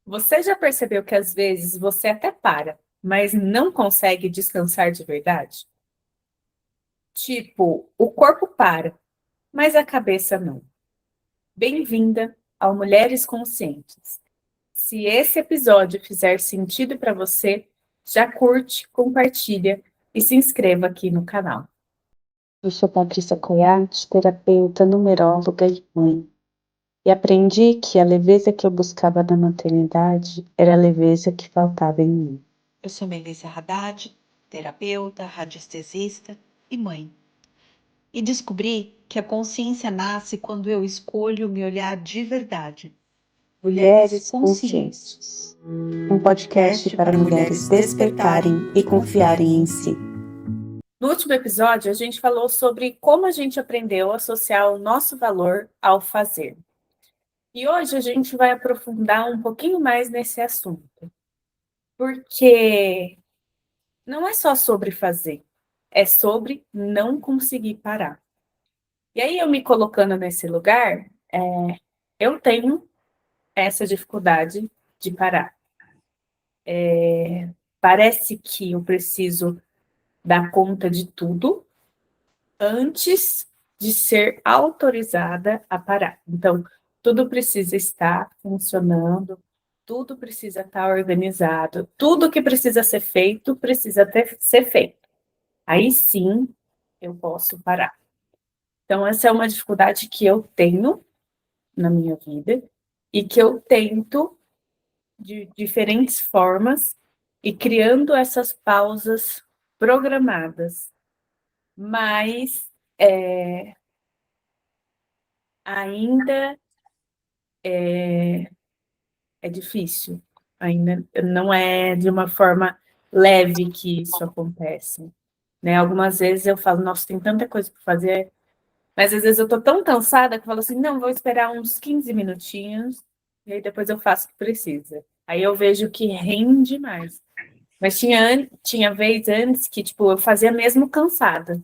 Você já percebeu que às vezes você até para, mas não consegue descansar de verdade? Tipo, o corpo para, mas a cabeça não. Bem-vinda ao Mulheres Conscientes. Se esse episódio fizer sentido para você, já curte, compartilha e se inscreva aqui no canal. Eu sou Patrícia Coiate, terapeuta, numeróloga e mãe. E aprendi que a leveza que eu buscava na maternidade era a leveza que faltava em mim. Eu sou Melissa Haddad, terapeuta, radiestesista e mãe. E descobri que a consciência nasce quando eu escolho me olhar de verdade. Mulheres Conscientes, um podcast para mulheres despertarem e confiarem em si. No último episódio, a gente falou sobre como a gente aprendeu a associar o nosso valor ao fazer. E hoje a gente vai aprofundar um pouquinho mais nesse assunto. Porque não é só sobre fazer, é sobre não conseguir parar. E aí, eu me colocando nesse lugar, eu tenho essa dificuldade de parar. Parece que eu preciso dar conta de tudo antes de ser autorizada a parar. Então, tudo precisa estar funcionando, tudo precisa estar organizado, tudo que precisa ser feito precisa ser feito. Aí sim eu posso parar. Então, essa é uma dificuldade que eu tenho na minha vida e que eu tento de diferentes formas e criando essas pausas programadas. Mas ainda é difícil, ainda não é de uma forma leve que isso acontece, né? Algumas vezes eu falo, nossa, tem tanta coisa para fazer, mas às vezes eu tô tão cansada que eu falo assim, não, vou esperar uns 15 minutinhos e aí depois eu faço o que precisa. Aí eu vejo que rende mais. Mas tinha vez antes que, tipo, eu fazia mesmo cansada.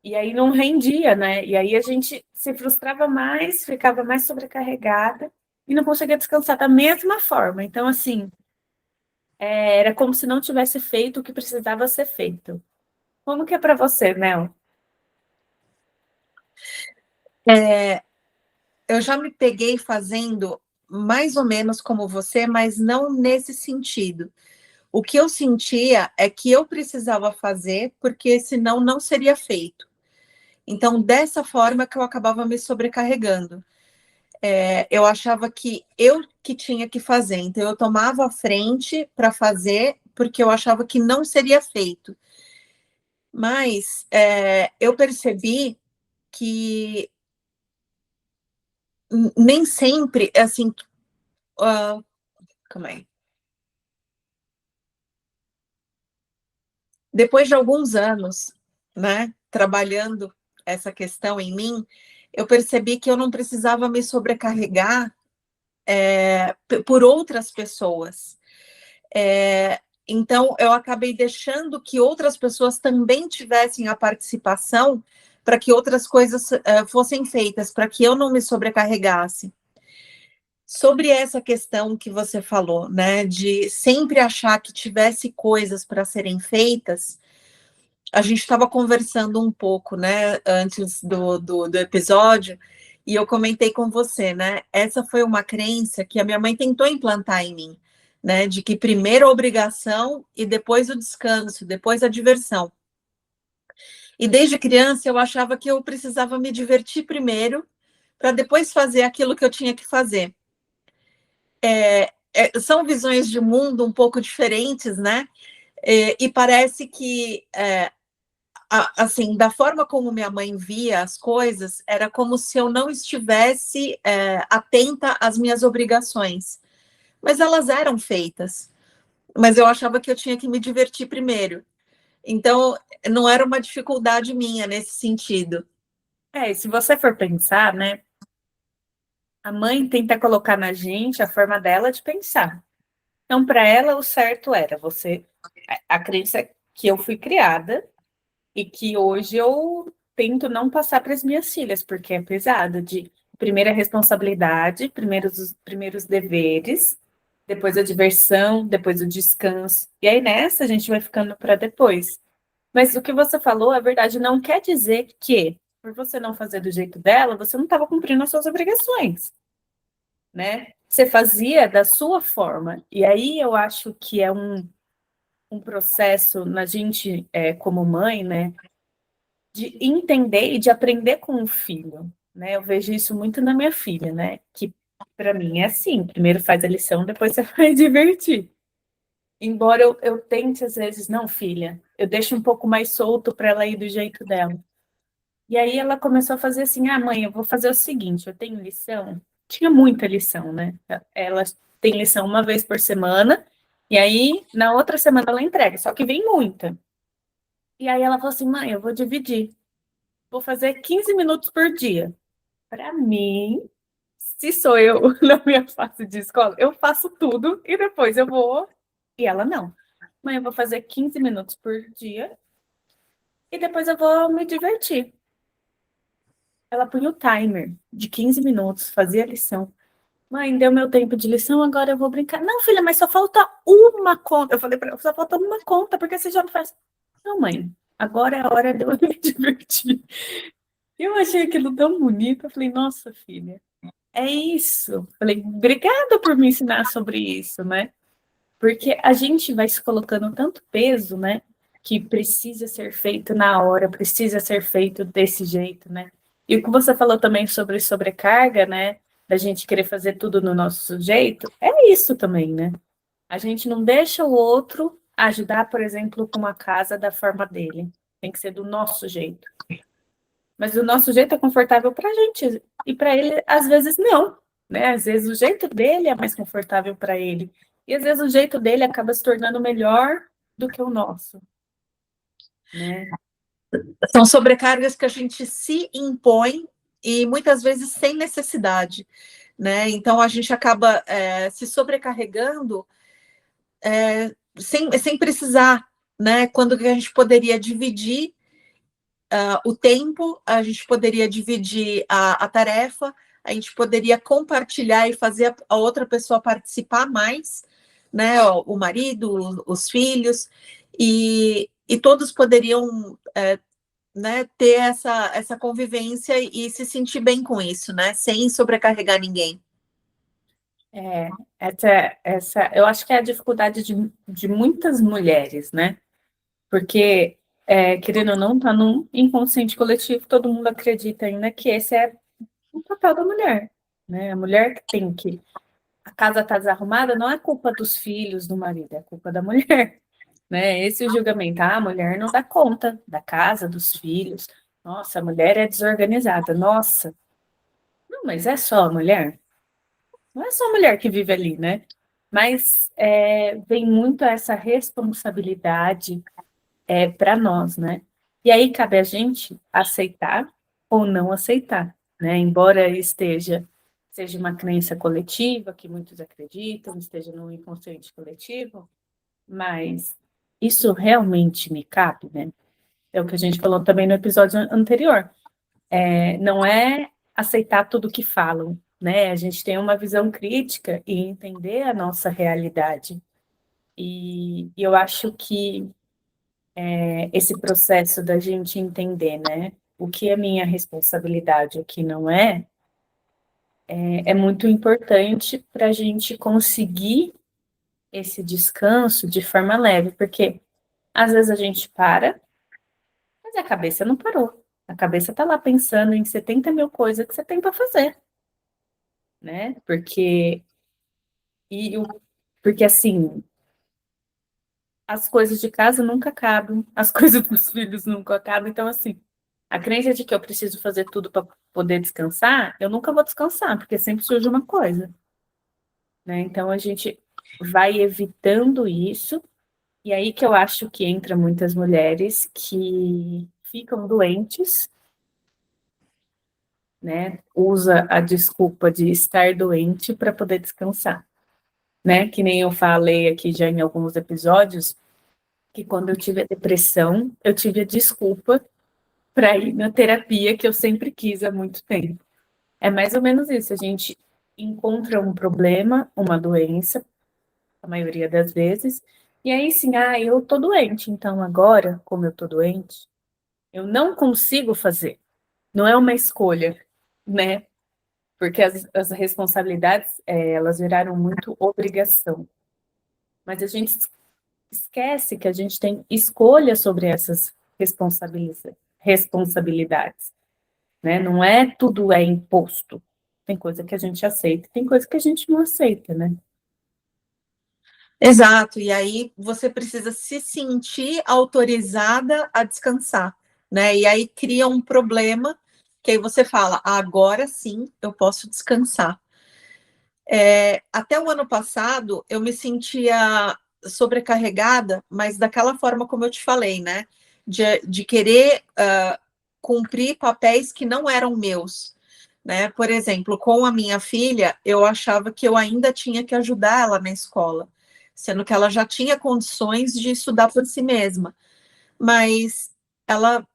E aí não rendia, né? E aí a gente se frustrava mais, ficava mais sobrecarregada e não conseguia descansar da mesma forma. Então, assim, era como se não tivesse feito o que precisava ser feito. Como que é para você, Mel? Eu já me peguei fazendo mais ou menos como você, mas não nesse sentido. O que eu sentia é que eu precisava fazer, porque senão não seria feito. Então, dessa forma que eu acabava me sobrecarregando. Eu achava que eu que tinha que fazer, então eu tomava a frente para fazer, porque eu achava que não seria feito. Mas eu percebi que nem sempre, assim, calma aí. Depois de alguns anos, né, trabalhando essa questão em mim, eu percebi que eu não precisava me sobrecarregar por outras pessoas. Então, eu acabei deixando que outras pessoas também tivessem a participação para que outras coisas fossem feitas, para que eu não me sobrecarregasse. Sobre essa questão que você falou, né, de sempre achar que tivesse coisas para serem feitas, a gente estava conversando um pouco, né, antes do episódio, e eu comentei com você, né, essa foi uma crença que a minha mãe tentou implantar em mim, né, de que primeiro a obrigação e depois o descanso, depois a diversão. E desde criança eu achava que eu precisava me divertir primeiro, para depois fazer aquilo que eu tinha que fazer. São visões de mundo um pouco diferentes, né, e parece que assim, da forma como minha mãe via as coisas, era como se eu não estivesse atenta às minhas obrigações. Mas elas eram feitas. Mas eu achava que eu tinha que me divertir primeiro. Então, não era uma dificuldade minha nesse sentido. E se você for pensar, né, a mãe tenta colocar na gente a forma dela de pensar. Então, para ela, o certo era você. A crença que eu fui criada e que hoje eu tento não passar para as minhas filhas, porque é pesado de primeira responsabilidade, primeiros deveres, depois a diversão, depois o descanso. E aí nessa a gente vai ficando para depois. Mas o que você falou é verdade, não quer dizer que, por você não fazer do jeito dela, você não estava cumprindo as suas obrigações, né? Você fazia da sua forma. E aí eu acho que é um processo na gente, como mãe, né, de entender e de aprender com o filho, né? Eu vejo isso muito na minha filha, né? Que para mim é assim, primeiro faz a lição, depois você vai divertir. Embora eu tente às vezes, não, filha, eu deixo um pouco mais solto para ela ir do jeito dela. E aí ela começou a fazer assim, mãe, eu vou fazer o seguinte, eu tenho lição. Tinha muita lição, né? Ela tem lição uma vez por semana, e aí na outra semana ela entrega, só que vem muita. E aí ela falou assim, mãe, eu vou dividir. Vou fazer 15 minutos por dia. Para mim, se sou eu na minha fase de escola, eu faço tudo e depois eu vou. E ela não. Mãe, eu vou fazer 15 minutos por dia e depois eu vou me divertir. Ela punha o timer de 15 minutos, fazia a lição. Mãe, deu meu tempo de lição, agora eu vou brincar. Não, filha, mas só falta uma conta. Eu falei para ela, só falta uma conta, porque você já não faz. Não, mãe, agora é a hora de eu me divertir. Eu achei aquilo tão bonito. Eu falei, nossa, filha, é isso. Falei, obrigada por me ensinar sobre isso, né? Porque a gente vai se colocando tanto peso, né? Que precisa ser feito na hora, precisa ser feito desse jeito, né? E o que você falou também sobre sobrecarga, né? Da gente querer fazer tudo no nosso jeito, é isso também, né? A gente não deixa o outro ajudar, por exemplo, com a casa da forma dele. Tem que ser do nosso jeito. Mas o nosso jeito é confortável para a gente. E para ele, às vezes, não. Né? Às vezes o jeito dele é mais confortável para ele. E às vezes o jeito dele acaba se tornando melhor do que o nosso. Né? São sobrecargas que a gente se impõe e muitas vezes sem necessidade. Né? Então a gente acaba se sobrecarregando sem precisar, né? Quando a gente poderia dividir o tempo, a gente poderia dividir a tarefa, a gente poderia compartilhar e fazer a outra pessoa participar mais, né? O marido, os filhos, e todos poderiam né, ter essa convivência e se sentir bem com isso, né? Sem sobrecarregar ninguém. Eu acho que é a dificuldade de muitas mulheres, né? Porque, querendo ou não, tá num inconsciente coletivo, todo mundo acredita ainda que esse é o papel da mulher, né? A mulher que tem que... A casa tá desarrumada, não é culpa dos filhos, do marido, é culpa da mulher, né? Esse é o julgamento, a mulher não dá conta da casa, dos filhos. Nossa, a mulher é desorganizada, nossa. Não, mas é só a mulher? Não é só a mulher que vive ali, né? Mas vem muito essa responsabilidade para nós, né? E aí cabe a gente aceitar ou não aceitar, né? Embora seja uma crença coletiva, que muitos acreditam, esteja no inconsciente coletivo, mas isso realmente me cabe, né? É o que a gente falou também no episódio anterior. Não é aceitar tudo que falam, né? A gente tem uma visão crítica e entender a nossa realidade. E eu acho que esse processo da gente entender, né? O que é minha responsabilidade, o que não é muito importante para a gente conseguir esse descanso de forma leve, porque às vezes a gente para, mas a cabeça não parou. A cabeça está lá pensando em 70 mil coisas que você tem para fazer, né? Porque assim, as coisas de casa nunca acabam, as coisas dos filhos nunca acabam, então assim, a crença de que eu preciso fazer tudo para poder descansar, eu nunca vou descansar, porque sempre surge uma coisa, né? Então a gente vai evitando isso, e aí que eu acho que entra muitas mulheres que ficam doentes, né? Usa a desculpa de estar doente para poder descansar, né? Que nem eu falei aqui já em alguns episódios, que quando eu tive a depressão, eu tive a desculpa para ir na terapia que eu sempre quis há muito tempo. É mais ou menos isso, a gente encontra um problema, uma doença, a maioria das vezes. E aí, sim, eu tô doente, então agora, como eu tô doente, eu não consigo fazer. Não é uma escolha, né? Porque as responsabilidades, elas viraram muito obrigação. Mas a gente esquece que a gente tem escolha sobre essas responsabilidades, né? Não é tudo é imposto. Tem coisa que a gente aceita, tem coisa que a gente não aceita, né? Exato, e aí você precisa se sentir autorizada a descansar, né? E aí cria um problema que aí você fala, agora sim eu posso descansar. Até o ano passado eu me sentia sobrecarregada, mas daquela forma como eu te falei, né? De querer cumprir papéis que não eram meus, né? Por exemplo, com a minha filha, eu achava que eu ainda tinha que ajudar ela na escola, sendo que ela já tinha condições de estudar por si mesma. Mas ela,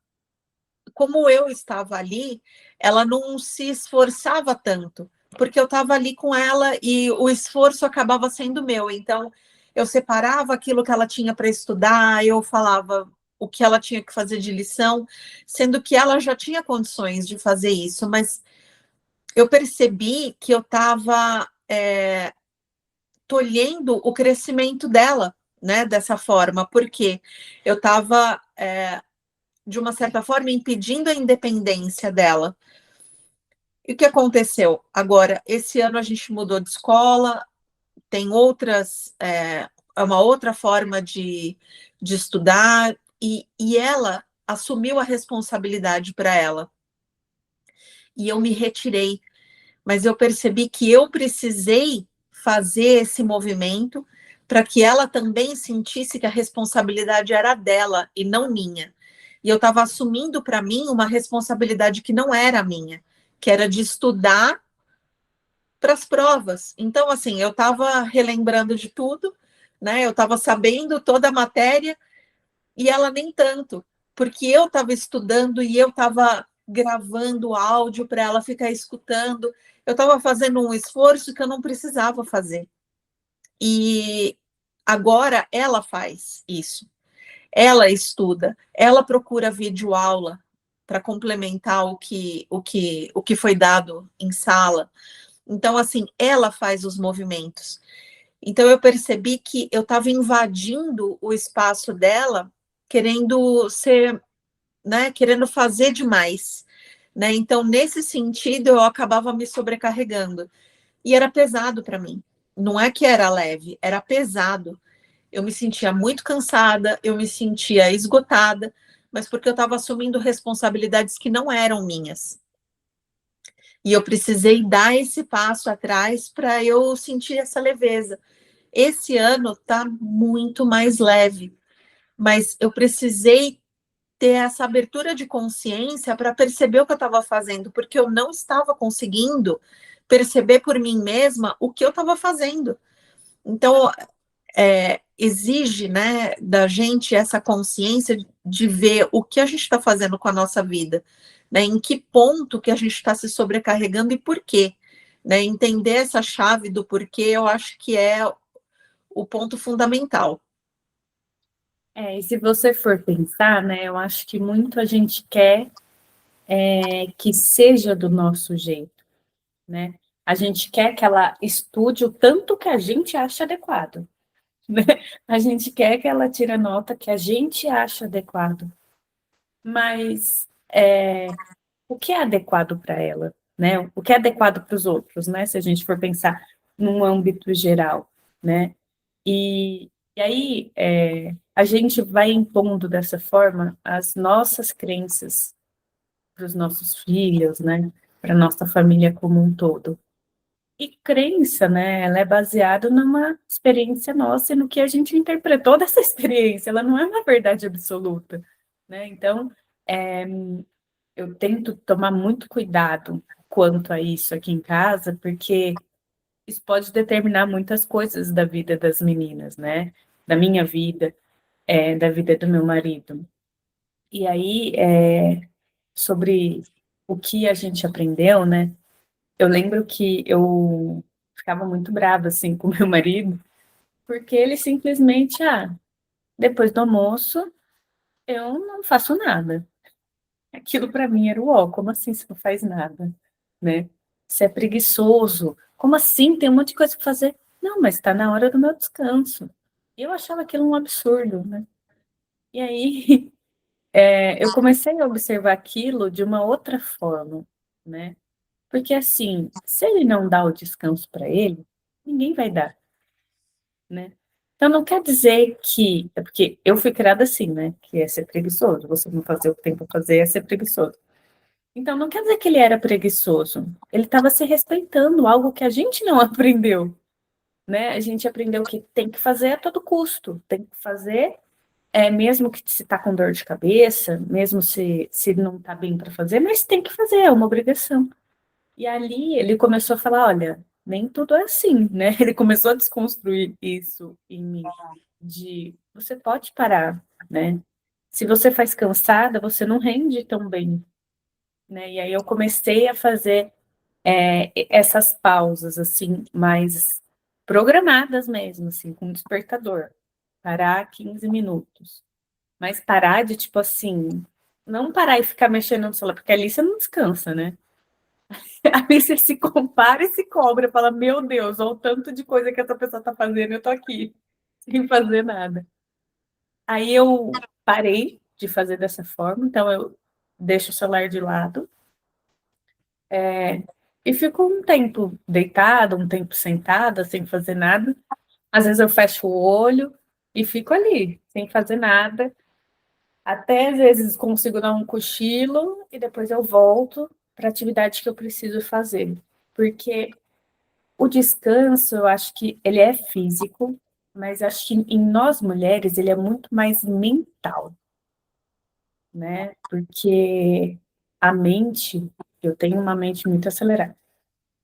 como eu estava ali, ela não se esforçava tanto, porque eu estava ali com ela e o esforço acabava sendo meu. Então, eu separava aquilo que ela tinha para estudar, eu falava o que ela tinha que fazer de lição, sendo que ela já tinha condições de fazer isso, mas eu percebi que eu estava tolhendo o crescimento dela, né, dessa forma, porque eu estava, de uma certa forma, impedindo a independência dela. E o que aconteceu? Agora, esse ano a gente mudou de escola, tem uma outra forma de estudar, e ela assumiu a responsabilidade para ela. E eu me retirei, mas eu percebi que eu precisei fazer esse movimento para que ela também sentisse que a responsabilidade era dela e não minha. E eu estava assumindo para mim uma responsabilidade que não era minha, que era de estudar para as provas. Então, assim, eu estava relembrando de tudo, né? Eu estava sabendo toda a matéria e ela nem tanto, porque eu estava estudando e eu estava gravando áudio para ela ficar escutando. Eu estava fazendo um esforço que eu não precisava fazer. E agora ela faz isso. Ela estuda, ela procura videoaula para complementar o que foi dado em sala. Então, assim, ela faz os movimentos. Então, eu percebi que eu estava invadindo o espaço dela, querendo ser, né, querendo fazer demais, né? Então, nesse sentido, eu acabava me sobrecarregando. E era pesado para mim. Não é que era leve, era pesado. Eu me sentia muito cansada, eu me sentia esgotada, mas porque eu estava assumindo responsabilidades que não eram minhas. E eu precisei dar esse passo atrás para eu sentir essa leveza. Esse ano está muito mais leve, mas eu precisei ter essa abertura de consciência para perceber o que eu estava fazendo, porque eu não estava conseguindo perceber por mim mesma o que eu estava fazendo. Então, exige, né, da gente essa consciência de ver o que a gente está fazendo com a nossa vida, né, em que ponto que a gente está se sobrecarregando e por quê. Né, entender essa chave do porquê, eu acho que é o ponto fundamental. E se você for pensar, né, eu acho que muito a gente quer que seja do nosso jeito, né? A gente quer que ela estude o tanto que a gente acha adequado, né? A gente quer que ela tire a nota que a gente acha adequado, mas o que é adequado para ela, né? O que é adequado para os outros, né? Se a gente for pensar num âmbito geral, né? E aí a gente vai impondo dessa forma as nossas crenças para os nossos filhos, né? Para a nossa família como um todo. E crença, né? Ela é baseada numa experiência nossa e no que a gente interpretou dessa experiência. Ela não é uma verdade absoluta, né? Então, eu tento tomar muito cuidado quanto a isso aqui em casa, porque isso pode determinar muitas coisas da vida das meninas, né? Da minha vida, da vida do meu marido. E aí, sobre o que a gente aprendeu, né? Eu lembro que eu ficava muito brava, assim, com meu marido, porque ele simplesmente, depois do almoço, eu não faço nada. Aquilo para mim era o ó, como assim você não faz nada, né? Você é preguiçoso. Como assim? Tem um monte de coisa para fazer. Não, mas está na hora do meu descanso. E eu achava aquilo um absurdo, né? E aí eu comecei a observar aquilo de uma outra forma, né? Porque assim, se ele não dá o descanso para ele, ninguém vai dar, né? Então não quer dizer que, é porque eu fui criada assim, né? Que é ser preguiçoso. Você não fazer o que tem para fazer é ser preguiçoso. Então não quer dizer que ele era preguiçoso. Ele estava se respeitando, algo que a gente não aprendeu, né? A gente aprendeu que tem que fazer a todo custo, tem que fazer, mesmo que se está com dor de cabeça, mesmo se não está bem para fazer, mas tem que fazer, é uma obrigação. E ali ele começou a falar, olha, nem tudo é assim, né? Ele começou a desconstruir isso em mim, de você pode parar, né? Se você faz cansada, você não rende tão bem, né? E aí eu comecei a fazer essas pausas, assim, mais programadas mesmo, assim, com despertador. Parar 15 minutos. Mas parar de, tipo assim, não parar e ficar mexendo no celular, porque ali você não descansa, né? Aí você se compara e se cobra, fala, meu Deus, olha o tanto de coisa que essa pessoa tá fazendo, eu tô aqui, sem fazer nada. Aí eu parei de fazer dessa forma, então eu deixo o celular de lado, e fico um tempo deitada, um tempo sentada, sem fazer nada. Às vezes eu fecho o olho e fico ali, sem fazer nada. Até às vezes consigo dar um cochilo e depois eu volto para a atividade que eu preciso fazer. Porque o descanso, eu acho que ele é físico, mas acho que em nós mulheres ele é muito mais mental, né? Porque a mente, eu tenho uma mente muito acelerada.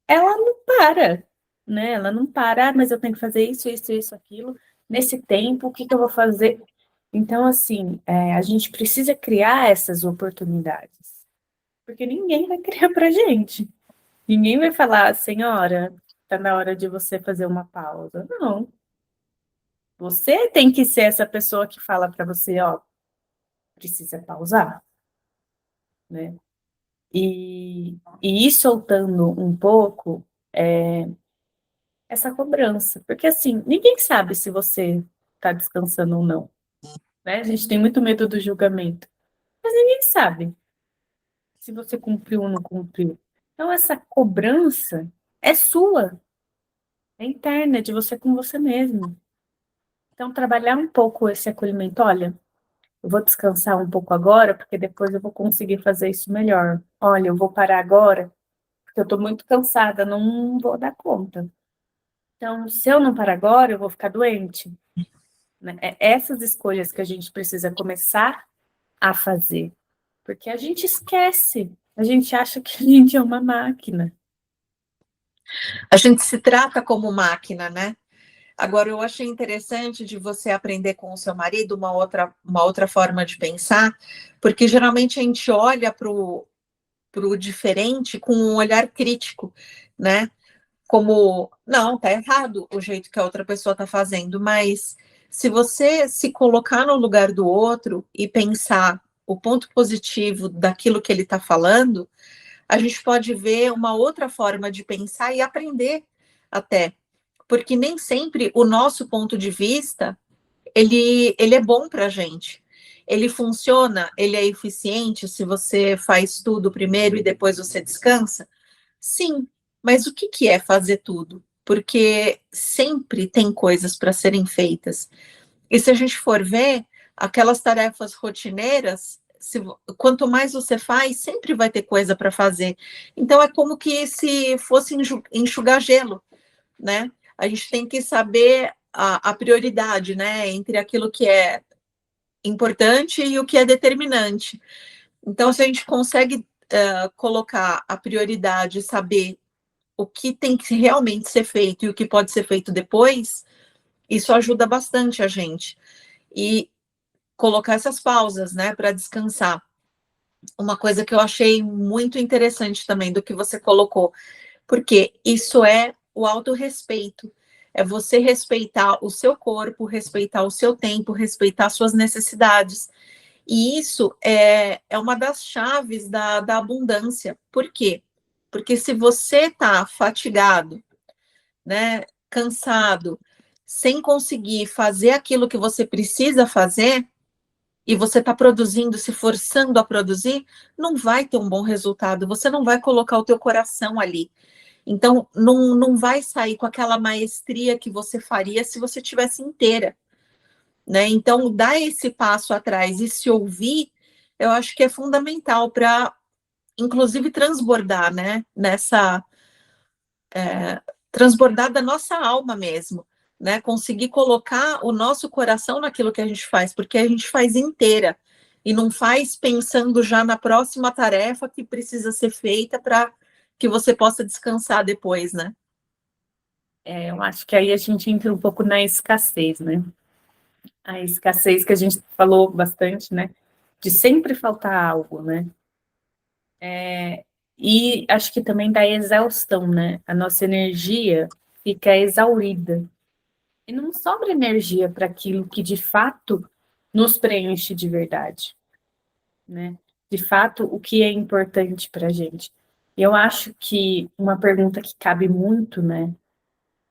Ela não para, né? Ela não para, mas eu tenho que fazer isso, isso, isso, aquilo. Nesse tempo, o que que eu vou fazer? Então, assim, a gente precisa criar essas oportunidades, porque ninguém vai criar pra gente. Ninguém vai falar, senhora, tá na hora de você fazer uma pausa. Não. Você tem que ser essa pessoa que fala para você, ó, precisa pausar, né? E ir soltando um pouco essa cobrança, porque assim, ninguém sabe se você está descansando ou não, né? A gente tem muito medo do julgamento, mas ninguém sabe se você cumpriu ou não cumpriu. Então, essa cobrança é sua, é interna, é de você com você mesmo. Então, trabalhar um pouco esse acolhimento, olha, eu vou descansar um pouco agora, porque depois eu vou conseguir fazer isso melhor. Olha, eu vou parar agora, porque eu estou muito cansada, não vou dar conta. Então, se eu não parar agora, eu vou ficar doente, né? É essas escolhas que a gente precisa começar a fazer, porque a gente esquece, a gente acha que a gente é uma máquina. A gente se trata como máquina, né? Agora, eu achei interessante de você aprender com o seu marido uma outra forma de pensar, porque geralmente a gente olha para o diferente com um olhar crítico, né? Como, não, tá errado o jeito que a outra pessoa tá fazendo, mas se você se colocar no lugar do outro e pensar o ponto positivo daquilo que ele está falando, a gente pode ver uma outra forma de pensar e aprender até, porque nem sempre o nosso ponto de vista ele é bom para a gente. Ele funciona, ele é eficiente se você faz tudo primeiro e depois você descansa? Sim, mas o que que é fazer tudo? Porque sempre tem coisas para serem feitas. E se a gente for ver, aquelas tarefas rotineiras, quanto mais você faz, sempre vai ter coisa para fazer. Então, é como que se fosse enxugar gelo, né? A gente tem que saber a prioridade, né? Entre aquilo que é importante e o que é determinante. Então, se a gente consegue colocar a prioridade e saber o que tem que realmente ser feito e o que pode ser feito depois, isso ajuda bastante a gente. E colocar essas pausas, né, para descansar. Uma coisa que eu achei muito interessante também do que você colocou, porque isso é o autorrespeito. É você respeitar o seu corpo, respeitar o seu tempo, respeitar suas necessidades. E isso é uma das chaves da abundância. Por quê? Porque se você está fatigado, né, cansado, sem conseguir fazer aquilo que você precisa fazer, e você está produzindo, se forçando a produzir, não vai ter um bom resultado, você não vai colocar o teu coração ali. Então, não vai sair com aquela maestria que você faria se você tivesse inteira, né? Então, dar esse passo atrás e se ouvir, eu acho que é fundamental para, inclusive, transbordar, né? Transbordar da nossa alma mesmo, né? Conseguir colocar o nosso coração naquilo que a gente faz, porque a gente faz inteira e não faz pensando já na próxima tarefa que precisa ser feita para que você possa descansar depois, né? Eu acho que aí a gente entra um pouco na escassez, né? A escassez que a gente falou bastante, né? De sempre faltar algo, né? E acho que também da exaustão, né? A nossa energia fica exaurida. E não sobra energia para aquilo que de fato nos preenche de verdade, né? De fato, o que é importante para a gente. E eu acho que uma pergunta que cabe muito, né,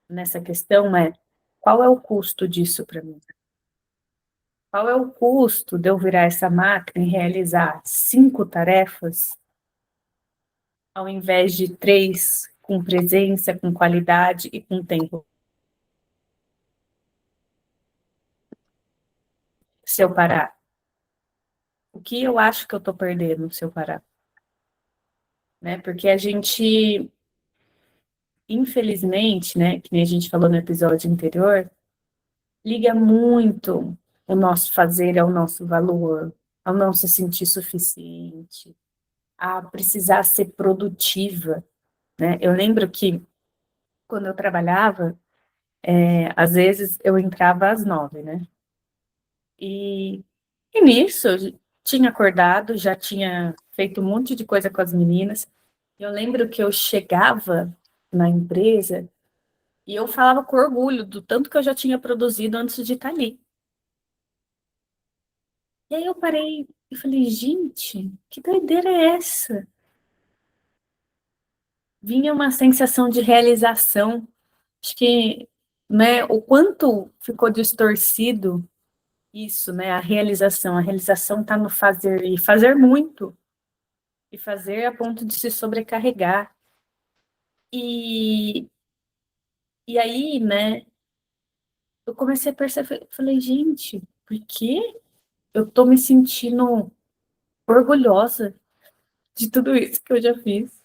nessa questão é: qual é o custo disso para mim? Qual é o custo de eu virar essa máquina e realizar 5 tarefas, ao invés de 3, com presença, com qualidade e com tempo? Se eu parar, o que eu acho que eu estou perdendo se eu parar? Né? Porque a gente, infelizmente, né, que nem a gente falou no episódio anterior, liga muito o nosso fazer ao nosso valor, ao não se sentir suficiente, a precisar ser produtiva, né? Eu lembro que quando eu trabalhava, às vezes eu entrava às 9, né? E, e nisso eu tinha acordado, já tinha feito um monte de coisa com as meninas. Eu lembro que eu chegava na empresa e eu falava com orgulho do tanto que eu já tinha produzido antes de estar ali. E aí eu parei e falei, gente, que doideira é essa? Vinha uma sensação de realização. Acho que, né, o quanto ficou distorcido isso, né, a realização. A realização está no fazer, e fazer muito. E fazer a ponto de se sobrecarregar. E, e aí, né, eu comecei a perceber, falei, gente, por que eu tô me sentindo orgulhosa de tudo isso que eu já fiz?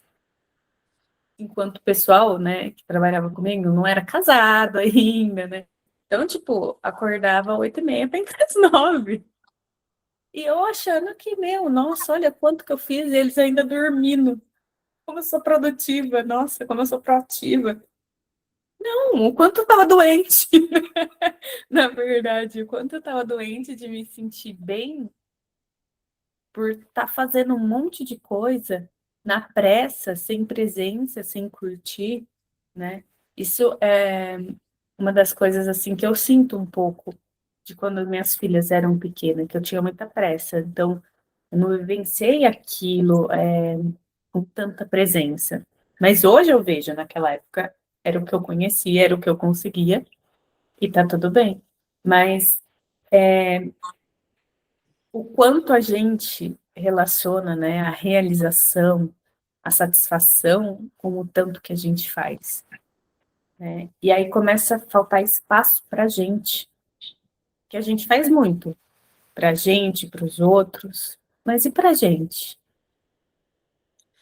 Enquanto pessoal, né, que trabalhava comigo, não era casado ainda, né? Então, tipo, acordava às 8h30 para entrar às 9. E eu achando que, meu, nossa, olha quanto que eu fiz, e eles ainda dormindo. Como eu sou produtiva, nossa, como eu sou proativa. Não, o quanto eu tava doente. Na verdade, o quanto eu tava doente de me sentir bem por estar fazendo um monte de coisa na pressa, sem presença, sem curtir, né? Isso é uma das coisas assim que eu sinto um pouco de quando minhas filhas eram pequenas, que eu tinha muita pressa. Então, eu não vivenciei aquilo com tanta presença. Mas hoje eu vejo, naquela época, era o que eu conhecia, era o que eu conseguia, e tá tudo bem. Mas o quanto a gente relaciona, né, a realização, a satisfação com o tanto que a gente faz, né? E aí começa a faltar espaço para a gente, que a gente faz muito, para a gente, para os outros, mas e para a gente?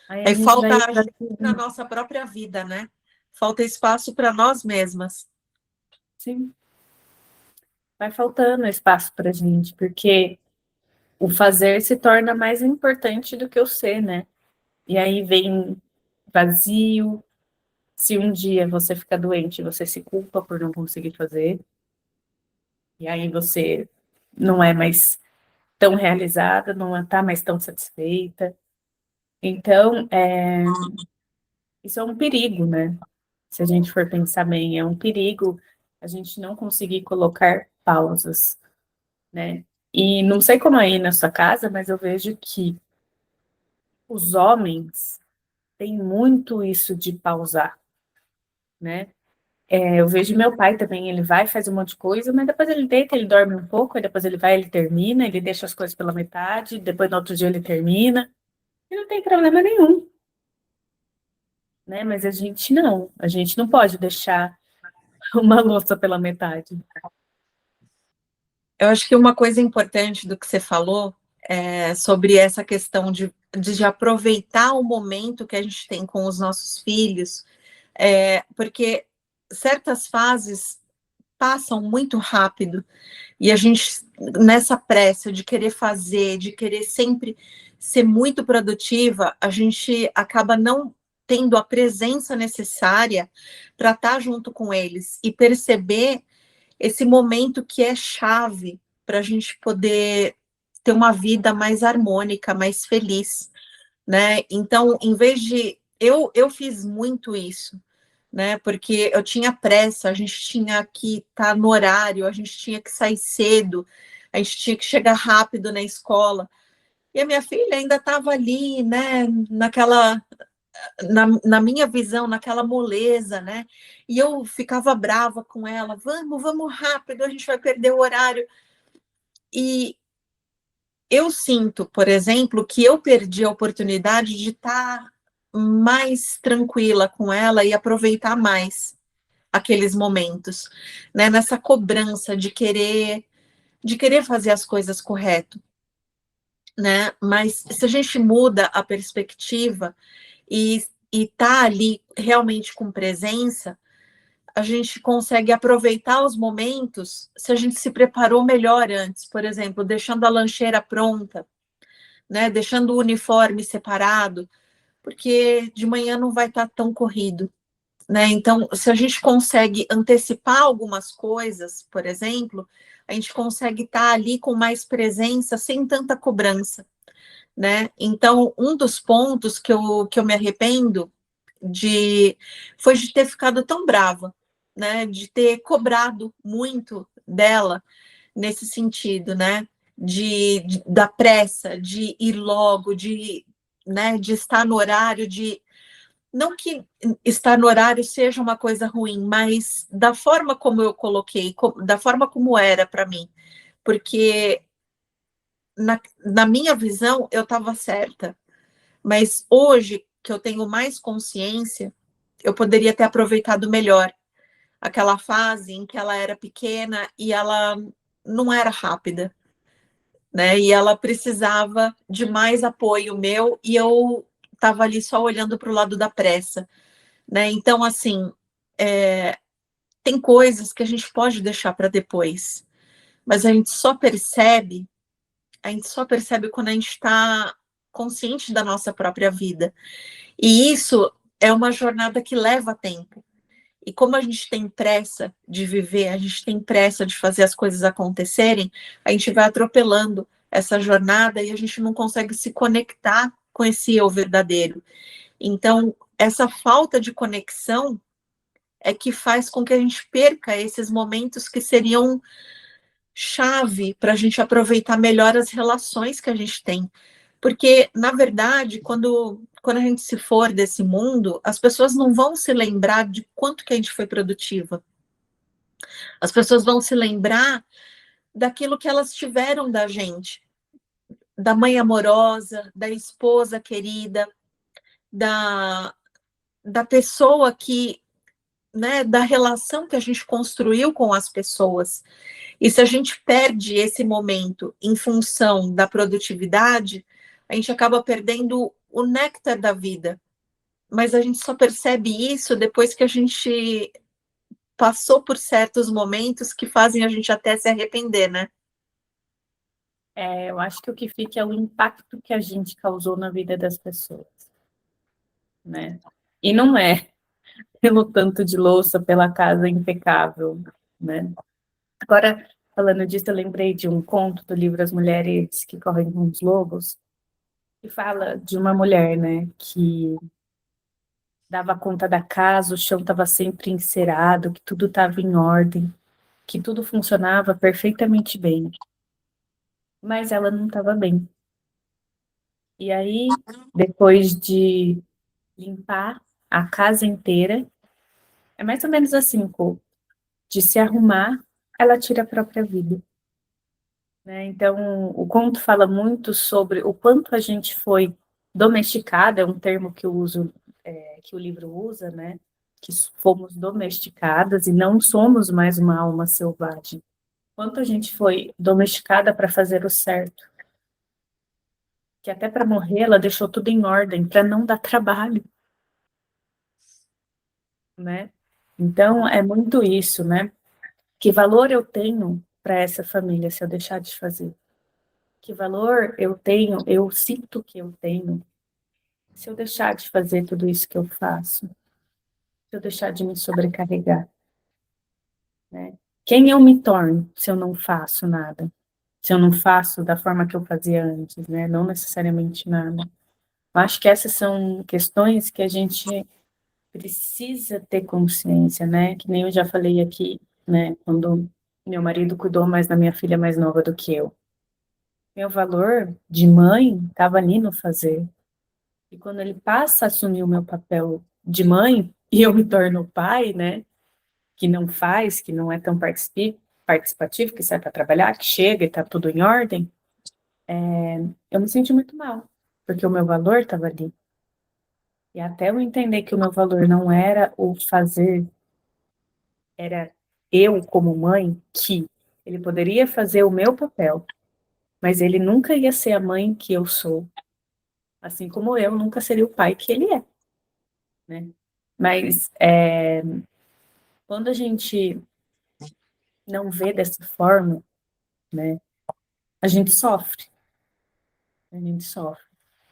Aí a Aí gente falta vai, a gente na nossa própria vida, né? Falta espaço para nós mesmas. sim, vai faltando espaço para a gente, porque o fazer se torna mais importante do que o ser, né? E aí vem vazio. Se um dia você fica doente, você se culpa por não conseguir fazer, e aí você não é mais tão realizada, não está mais tão satisfeita. Então, isso é um perigo, né? se a gente for pensar bem, é um perigo a gente não conseguir colocar pausas, né? E não sei como é aí na sua casa, mas eu vejo que os homens têm muito isso de pausar, né? Eu vejo meu pai também, ele vai, faz um monte de coisa, mas depois ele deita, ele dorme um pouco, aí depois ele vai, ele termina, ele deixa as coisas pela metade, depois no outro dia ele termina, e não tem problema nenhum, né? Mas a gente não pode deixar uma louça pela metade. Eu acho que uma coisa importante do que você falou é sobre essa questão de aproveitar o momento que a gente tem com os nossos filhos, porque certas fases passam muito rápido e a gente, nessa pressa de querer fazer, de querer sempre ser muito produtiva, a gente acaba não tendo a presença necessária para estar junto com eles e perceber esse momento que é chave para a gente poder ter uma vida mais harmônica, mais feliz, né? Então, em vez de eu fiz muito isso, né? Porque eu tinha pressa, a gente tinha que estar no horário, a gente tinha que sair cedo, a gente tinha que chegar rápido na escola. E a minha filha ainda estava ali, né? Na minha visão, naquela moleza, né? E eu ficava brava com ela, vamos rápido, a gente vai perder o horário. E eu sinto, por exemplo, que eu perdi a oportunidade de estar mais tranquila com ela e aproveitar mais aqueles momentos, né? Nessa cobrança de querer fazer as coisas correto, né? Mas se a gente muda a perspectiva e tá ali realmente com presença, a gente consegue aproveitar os momentos se a gente se preparou melhor antes, por exemplo, deixando a lancheira pronta, né? Deixando o uniforme separado, porque de manhã não vai estar tão corrido, né? Então, se a gente consegue antecipar algumas coisas, por exemplo, a gente consegue estar ali com mais presença, sem tanta cobrança, né? Então, um dos pontos que eu me arrependo foi de ter ficado tão brava, né? De ter cobrado muito dela nesse sentido, né? Da pressa, de ir logo, né, de estar no horário, não que estar no horário seja uma coisa ruim, mas da forma como eu coloquei, da forma como era para mim, porque na minha visão eu estava certa, mas hoje que eu tenho mais consciência, eu poderia ter aproveitado melhor aquela fase em que ela era pequena e ela não era rápida, né? E ela precisava de mais apoio meu e eu estava ali só olhando para o lado da pressa, né? Então, assim, tem coisas que a gente pode deixar para depois, mas a gente só percebe quando a gente está consciente da nossa própria vida. E isso é uma jornada que leva tempo. E como a gente tem pressa de viver, a gente tem pressa de fazer as coisas acontecerem, a gente vai atropelando essa jornada e a gente não consegue se conectar com esse eu verdadeiro. Então, essa falta de conexão é que faz com que a gente perca esses momentos que seriam chave para a gente aproveitar melhor as relações que a gente tem. Porque, na verdade, quando a gente se for desse mundo, as pessoas não vão se lembrar de quanto que a gente foi produtiva. As pessoas vão se lembrar daquilo que elas tiveram da gente, da mãe amorosa, da esposa querida, da, da pessoa que, né, da relação que a gente construiu com as pessoas. E se a gente perde esse momento em função da produtividade, a gente acaba perdendo o néctar da vida. Mas a gente só percebe isso depois que a gente passou por certos momentos que fazem a gente até se arrepender, né? Eu acho que o que fica é o impacto que a gente causou na vida das pessoas, né? E não é pelo tanto de louça, pela casa impecável, né? Agora, falando disso, eu lembrei de um conto do livro As Mulheres que Correm com os Lobos, que fala de uma mulher, né, que dava conta da casa, o chão estava sempre encerado, que tudo estava em ordem, que tudo funcionava perfeitamente bem. Mas ela não estava bem. E aí, depois de limpar a casa inteira, é mais ou menos assim, pô, de se arrumar, ela tira a própria vida. Né? Então, o conto fala muito sobre o quanto a gente foi domesticada, é um termo que eu uso, que o livro usa, né? Que fomos domesticadas e não somos mais uma alma selvagem. Quanto a gente foi domesticada para fazer o certo, que até para morrer ela deixou tudo em ordem, para não dar trabalho, né? Então, é muito isso, né? Que valor eu tenho para essa família se eu deixar de fazer? Que valor eu tenho, eu sinto que eu tenho, se eu deixar de fazer tudo isso que eu faço? Se eu deixar de me sobrecarregar, né? Quem eu me torno se eu não faço nada? Se eu não faço da forma que eu fazia antes, né? Não necessariamente nada. Eu acho que essas são questões que a gente precisa ter consciência, né? Que nem eu já falei aqui, né? Quando meu marido cuidou mais da minha filha mais nova do que eu. Meu valor de mãe estava ali no fazer. E quando ele passa a assumir o meu papel de mãe, e eu me torno pai, né? Que não faz, que não é tão participativo, que sai para trabalhar, que chega e está tudo em ordem, eu me senti muito mal, porque o meu valor estava ali. E até eu entender que o meu valor não era o fazer, era eu como mãe, que ele poderia fazer o meu papel, mas ele nunca ia ser a mãe que eu sou, assim como eu nunca seria o pai que ele é, né? Mas quando a gente não vê dessa forma, né, a gente sofre, a gente sofre.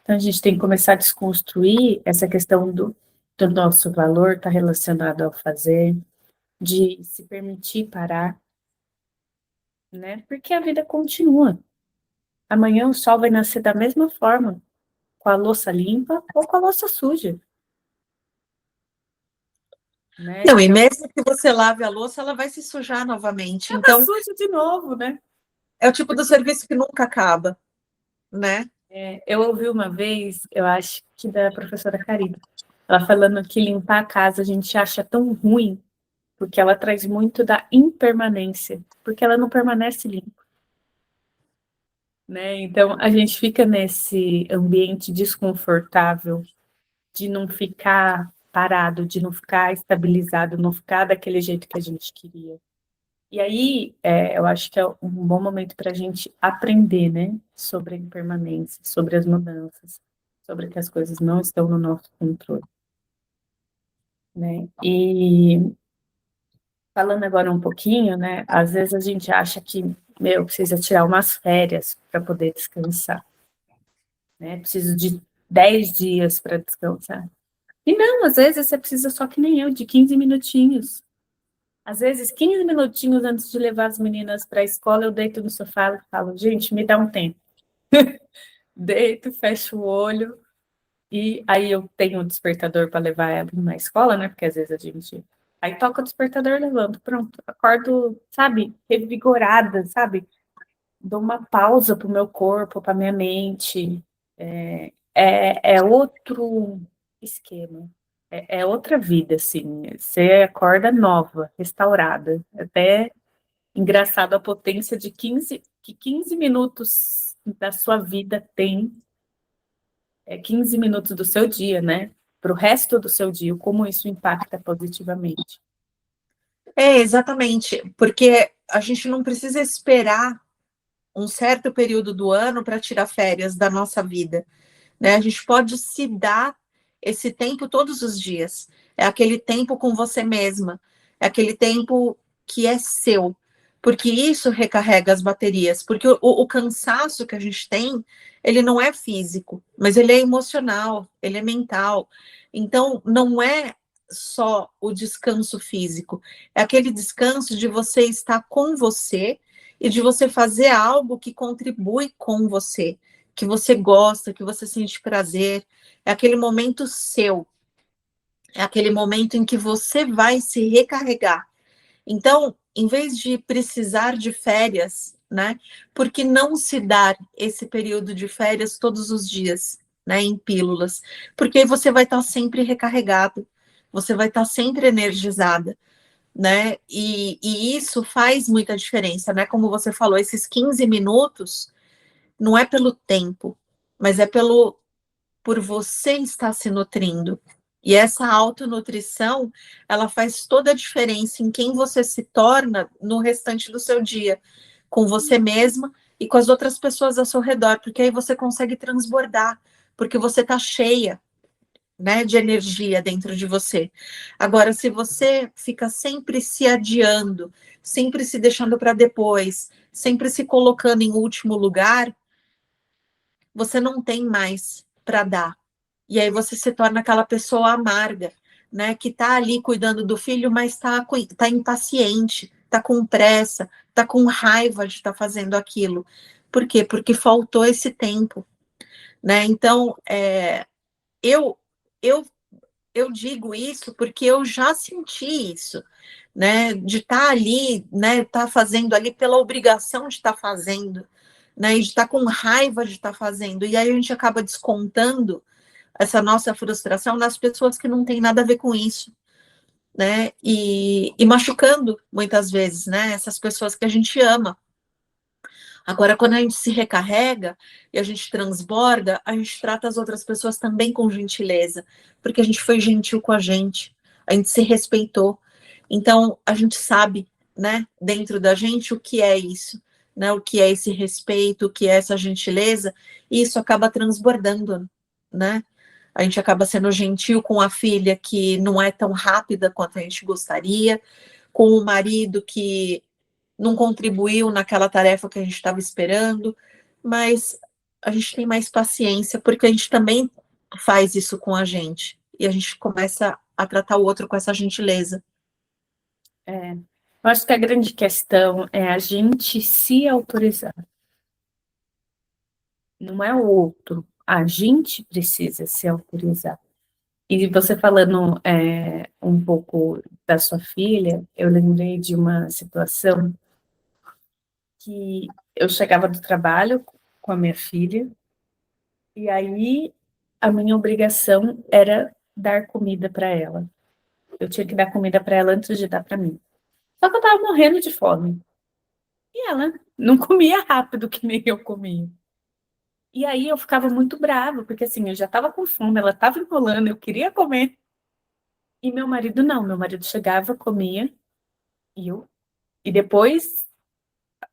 Então, a gente tem que começar a desconstruir essa questão do nosso valor, está relacionado ao fazer, de se permitir parar, né? Porque a vida continua. Amanhã o sol vai nascer da mesma forma, com a louça limpa ou com a louça suja, né? Não, e mesmo que você lave a louça, ela vai se sujar novamente. Ela Então, suja de novo, né? é o tipo do serviço que nunca acaba, né? Eu ouvi uma vez, eu acho que da professora Karina, ela falando que limpar a casa a gente acha tão ruim, porque ela traz muito da impermanência, porque ela não permanece limpa, né? Então a gente fica nesse ambiente desconfortável de não ficar parado, de não ficar estabilizado, não ficar daquele jeito que a gente queria. E aí, eu acho que é um bom momento para a gente aprender, né, sobre a impermanência, sobre as mudanças, sobre que as coisas não estão no nosso controle, né? E falando agora um pouquinho, né, às vezes a gente acha que, precisa tirar umas férias para poder descansar, né? Preciso de 10 dias para descansar. E não, às vezes você precisa só que nem eu, de 15 minutinhos. Às vezes, 15 minutinhos antes de levar as meninas para a escola, eu deito no sofá e falo, gente, me dá um tempo. Deito, fecho o olho, e aí eu tenho um despertador para levar ela na escola, né? Porque às vezes a gente. Aí toca o despertador, levanto, pronto. Acordo, sabe, revigorada, sabe? Dou uma pausa para o meu corpo, para minha mente. É outro esquema. É outra vida, assim. Você acorda nova, restaurada. Até engraçado a potência de 15 minutos da sua vida tem 15 minutos do seu dia, né? Para o resto do seu dia, como isso impacta positivamente. É, exatamente, porque a gente não precisa esperar um certo período do ano para tirar férias da nossa vida, né? A gente pode se dar esse tempo todos os dias. É aquele tempo com você mesma, é aquele tempo que é seu, porque isso recarrega as baterias, porque o cansaço que a gente tem, ele não é físico, mas ele é emocional, ele é mental. Então, não é só o descanso físico, é aquele descanso de você estar com você e de você fazer algo que contribui com você, que você gosta, que você sente prazer, é aquele momento seu. É aquele momento em que você vai se recarregar. Então, em vez de precisar de férias, né? Por que não se dar esse período de férias todos os dias, né? Em pílulas? Porque aí você vai estar sempre recarregado, você vai estar sempre energizada, né? E isso faz muita diferença, né? Como você falou, esses 15 minutos não é pelo tempo, mas é por você estar se nutrindo. E essa autonutrição, ela faz toda a diferença em quem você se torna no restante do seu dia, com você mesma e com as outras pessoas ao seu redor, porque aí você consegue transbordar, porque você está cheia, né, de energia dentro de você. Agora, se você fica sempre se adiando, sempre se deixando para depois, sempre se colocando em último lugar, você não tem mais para dar. E aí você se torna aquela pessoa amarga, né? Que está ali cuidando do filho, mas tá impaciente, está com pressa, está com raiva de estar fazendo aquilo. Por quê? Porque faltou esse tempo, né? Então, eu, eu, eu digo isso porque eu já senti isso, né? De estar ali, né? Estar fazendo ali pela obrigação de estar fazendo, né? E de estar com raiva de estar fazendo. E aí a gente acaba descontando essa nossa frustração nas pessoas que não têm nada a ver com isso, né? E machucando muitas vezes, né? Essas pessoas que a gente ama. Agora, quando a gente se recarrega e a gente transborda, a gente trata as outras pessoas também com gentileza, porque a gente foi gentil com a gente se respeitou. Então, a gente sabe, né, dentro da gente o que é isso, né? O que é esse respeito, o que é essa gentileza, e isso acaba transbordando, né? A gente acaba sendo gentil com a filha que não é tão rápida quanto a gente gostaria, com o marido que não contribuiu naquela tarefa que a gente estava esperando, mas a gente tem mais paciência, porque a gente também faz isso com a gente, e a gente começa a tratar o outro com essa gentileza. É, eu acho que a grande questão é a gente se autorizar. Não é o outro. A gente precisa se autorizar. E você falando um pouco da sua filha, eu lembrei de uma situação que eu chegava do trabalho com a minha filha, e aí a minha obrigação era dar comida para ela. Eu tinha que dar comida para ela antes de dar para mim. Só que eu estava morrendo de fome. E ela não comia rápido que nem eu comia. E aí eu ficava muito brava, porque assim, eu já estava com fome, ela estava enrolando, eu queria comer. E meu marido não, meu marido chegava, comia, e depois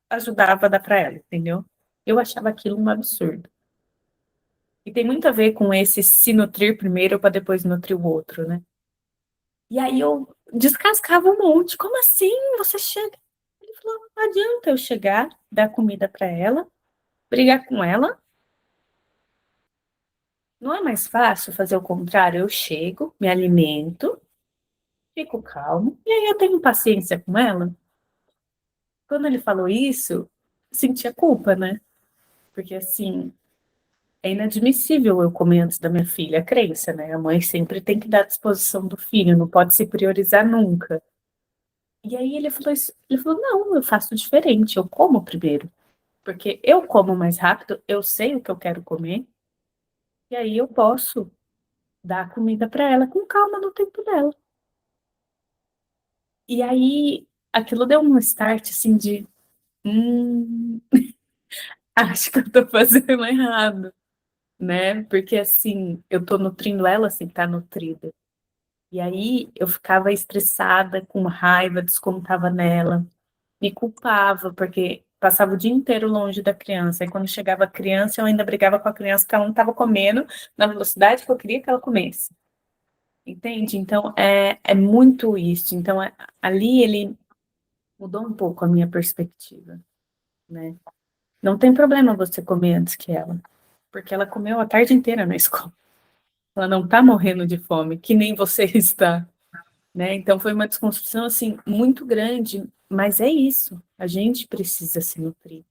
ajudava a dar para ela, entendeu? Eu achava aquilo um absurdo. E tem muito a ver com esse se nutrir primeiro para depois nutrir o outro, né? E aí eu descascava um monte. Como assim? Você chega? Ele falou: não adianta eu chegar, dar comida para ela, brigar com ela. Não é mais fácil fazer o contrário? Eu chego, me alimento, fico calmo, e aí eu tenho paciência com ela. Quando ele falou isso, eu senti a culpa, né? Porque assim, é inadmissível eu comer antes da minha filha, a crença, né? A mãe sempre tem que dar à disposição do filho, não pode se priorizar nunca. E aí ele falou isso, ele falou: não, eu faço diferente, eu como primeiro. Porque eu como mais rápido, eu sei o que eu quero comer, e aí eu posso dar a comida para ela com calma no tempo dela. E aí aquilo deu um start assim de hum, acho que eu tô fazendo errado, né? Porque assim, eu tô nutrindo ela sem estar nutrida. E aí eu ficava estressada, com raiva, descontava nela, me culpava, porque passava o dia inteiro longe da criança. E quando chegava a criança, eu ainda brigava com a criança que ela não estava comendo na velocidade que eu queria que ela comesse. Entende? Então é muito isso. Então ali ele mudou um pouco a minha perspectiva, né? Não tem problema você comer antes que ela, porque ela comeu a tarde inteira na escola. Ela não está morrendo de fome, que nem você está, né? Então foi uma desconstrução assim muito grande, mas é isso. A gente precisa se nutrir.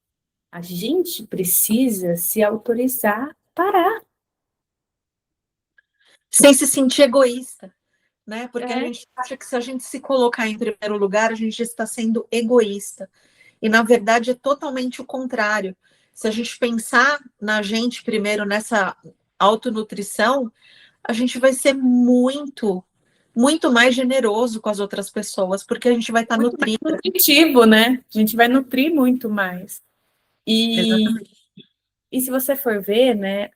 A gente precisa se autorizar a parar. Sem se sentir egoísta, né? Porque a gente acha que se a gente se colocar em primeiro lugar, a gente está sendo egoísta. E, na verdade, é totalmente o contrário. Se a gente pensar na gente primeiro, nessa autonutrição, a gente vai ser muito, muito mais generoso com as outras pessoas, porque a gente vai estar nutrido. Nutritivo, né? A gente vai nutrir muito mais. Exatamente. E se você for ver, né?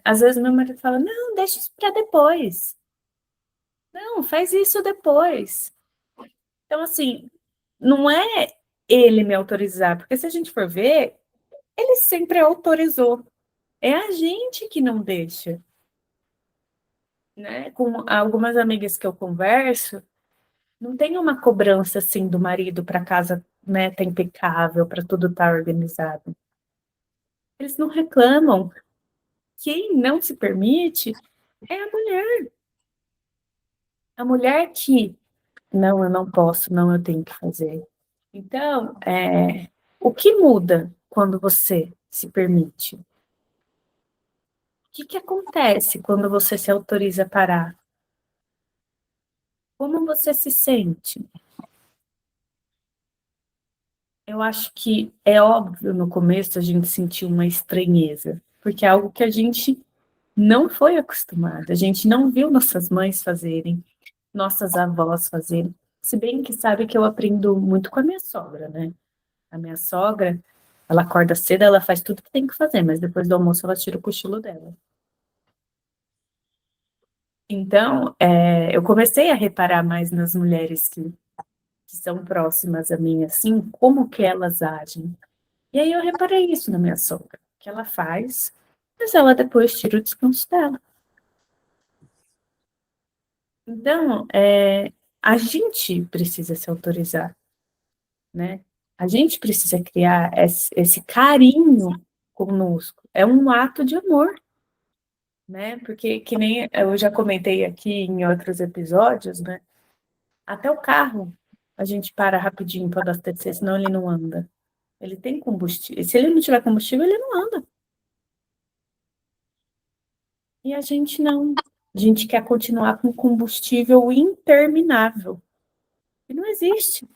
Às vezes meu marido fala, não, deixa isso para depois. Não, faz isso depois. Então, assim, não é ele me autorizar, porque se a gente for ver, ele sempre autorizou. É a gente que não deixa. Né? Com algumas amigas que eu converso, não tem uma cobrança assim do marido para casa, né, tá impecável, para tudo estar organizado. Eles não reclamam. Quem não se permite é a mulher. A mulher que, não, eu não posso, não, eu tenho que fazer. Então, o que muda quando você se permite? O que acontece quando você se autoriza a parar? Como você se sente? Eu acho que é óbvio no começo a gente sentir uma estranheza, porque é algo que a gente não foi acostumado, a gente não viu nossas mães fazerem, nossas avós fazerem, se bem que sabe que eu aprendo muito com a minha sogra, né? A minha sogra, ela acorda cedo, ela faz tudo que tem que fazer, mas depois do almoço ela tira o cochilo dela. Então, eu comecei a reparar mais nas mulheres que são próximas a mim, assim, como que elas agem. E aí eu reparei isso na minha sogra, que ela faz, mas ela depois tira o descanso dela. Então, a gente precisa se autorizar, né? A gente precisa criar esse carinho conosco. É um ato de amor, né? Porque, que nem eu já comentei aqui em outros episódios, né? Até o carro a gente para rapidinho para abastecer, senão ele não anda. Ele tem combustível. Se ele não tiver combustível, ele não anda. E a gente não. A gente quer continuar com combustível interminável. E não existe.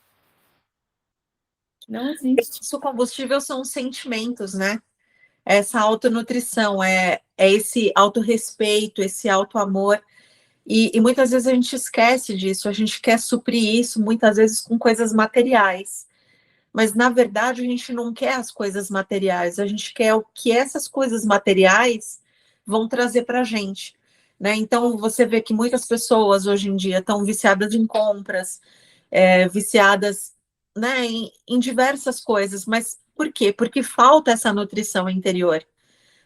Não existe. Isso, o combustível são os sentimentos, né? Essa autonutrição, esse autorrespeito, esse autoamor. E muitas vezes a gente esquece disso, a gente quer suprir isso, muitas vezes com coisas materiais. Mas, na verdade, a gente não quer as coisas materiais, a gente quer o que essas coisas materiais vão trazer para a gente. Né? Então, você vê que muitas pessoas hoje em dia estão viciadas em compras, viciadas, né, em diversas coisas. Mas por quê? Porque falta essa nutrição interior.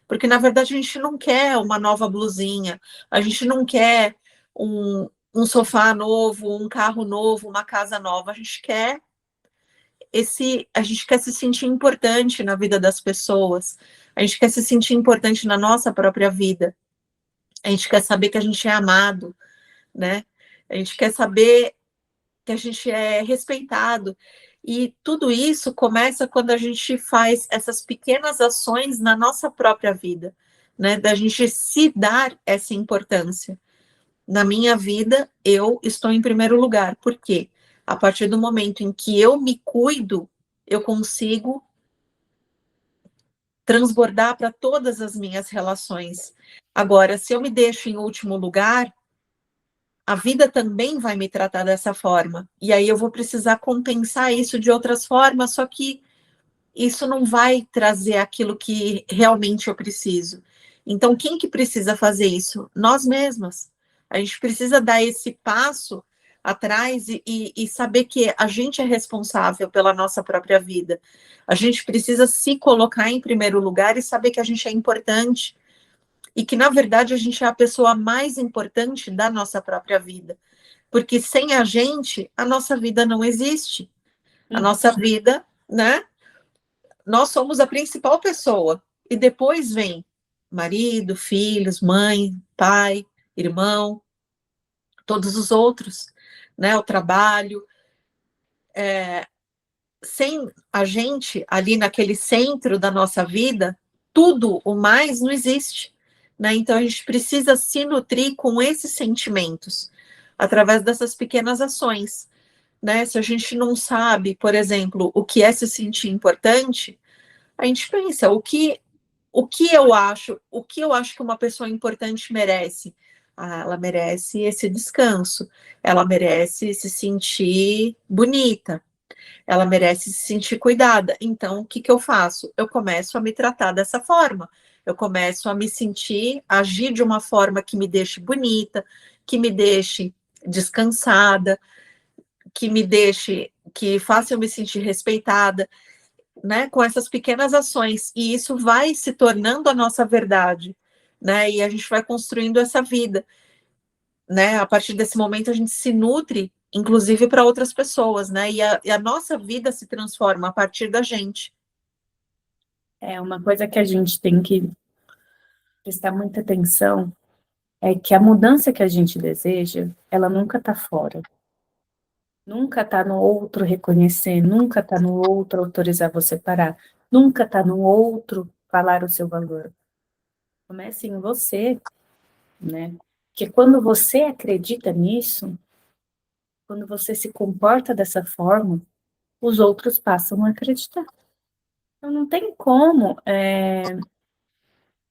Porque, na verdade, a gente não quer uma nova blusinha, a gente não quer um sofá novo, um carro novo, uma casa nova, a gente quer se sentir importante na vida das pessoas, a gente quer se sentir importante na nossa própria vida, a gente quer saber que a gente é amado, né? A gente quer saber que a gente é respeitado. E tudo isso começa quando a gente faz essas pequenas ações na nossa própria vida, né? Da gente se dar essa importância. Na minha vida, eu estou em primeiro lugar. Por quê? A partir do momento em que eu me cuido, eu consigo transbordar para todas as minhas relações. Agora, se eu me deixo em último lugar, a vida também vai me tratar dessa forma. E aí eu vou precisar compensar isso de outras formas, só que isso não vai trazer aquilo que realmente eu preciso. Então, quem que precisa fazer isso? Nós mesmas. A gente precisa dar esse passo atrás e saber que a gente é responsável pela nossa própria vida. A gente precisa se colocar em primeiro lugar e saber que a gente é importante e que, na verdade, a gente é a pessoa mais importante da nossa própria vida. Porque sem a nossa vida não existe. A nossa vida, né? Nós somos a principal pessoa. E depois vem marido, filhos, mãe, pai, irmão, todos os outros, né? O trabalho. Sem a gente ali naquele centro da nossa vida, tudo o mais não existe. Né? Então a gente precisa se nutrir com esses sentimentos. através dessas pequenas ações, né? Se a gente não sabe, por exemplo, o que é se sentir importante, a gente pensa, o que eu acho que uma pessoa importante merece? Ah, ela merece esse descanso, ela merece se sentir bonita, ela merece se sentir cuidada. Então, o que eu faço? Eu começo a me tratar dessa forma. Eu começo a me sentir, agir de uma forma que me deixe bonita, que me deixe descansada, que faça eu me sentir respeitada, né? Com essas pequenas ações. E isso vai se tornando a nossa verdade, né? E a gente vai construindo essa vida, né? A partir desse momento a gente se nutre, inclusive para outras pessoas, né? E a nossa vida se transforma a partir da gente. É uma coisa que a gente tem que prestar muita atenção é que a mudança que a gente deseja, ela nunca está fora. Nunca está no outro reconhecer, nunca está no outro autorizar você parar, nunca está no outro falar o seu valor. Comece em você, né? Porque quando você acredita nisso, quando você se comporta dessa forma, os outros passam a acreditar. Então não tem como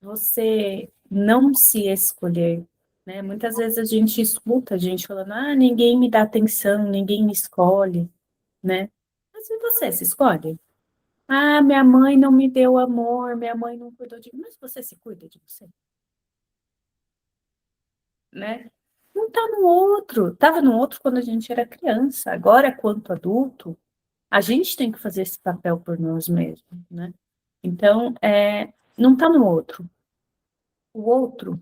você não se escolher, né? Muitas vezes a gente escuta a gente falando, ninguém me dá atenção, ninguém me escolhe, né? Mas e você se escolhe? Minha mãe não me deu amor, minha mãe não cuidou de mim. Mas você se cuida de você, né? Não tá no outro. Tava no outro quando a gente era criança. Agora, quanto adulto, a gente tem que fazer esse papel por nós mesmos, né? Então, não tá no outro. O outro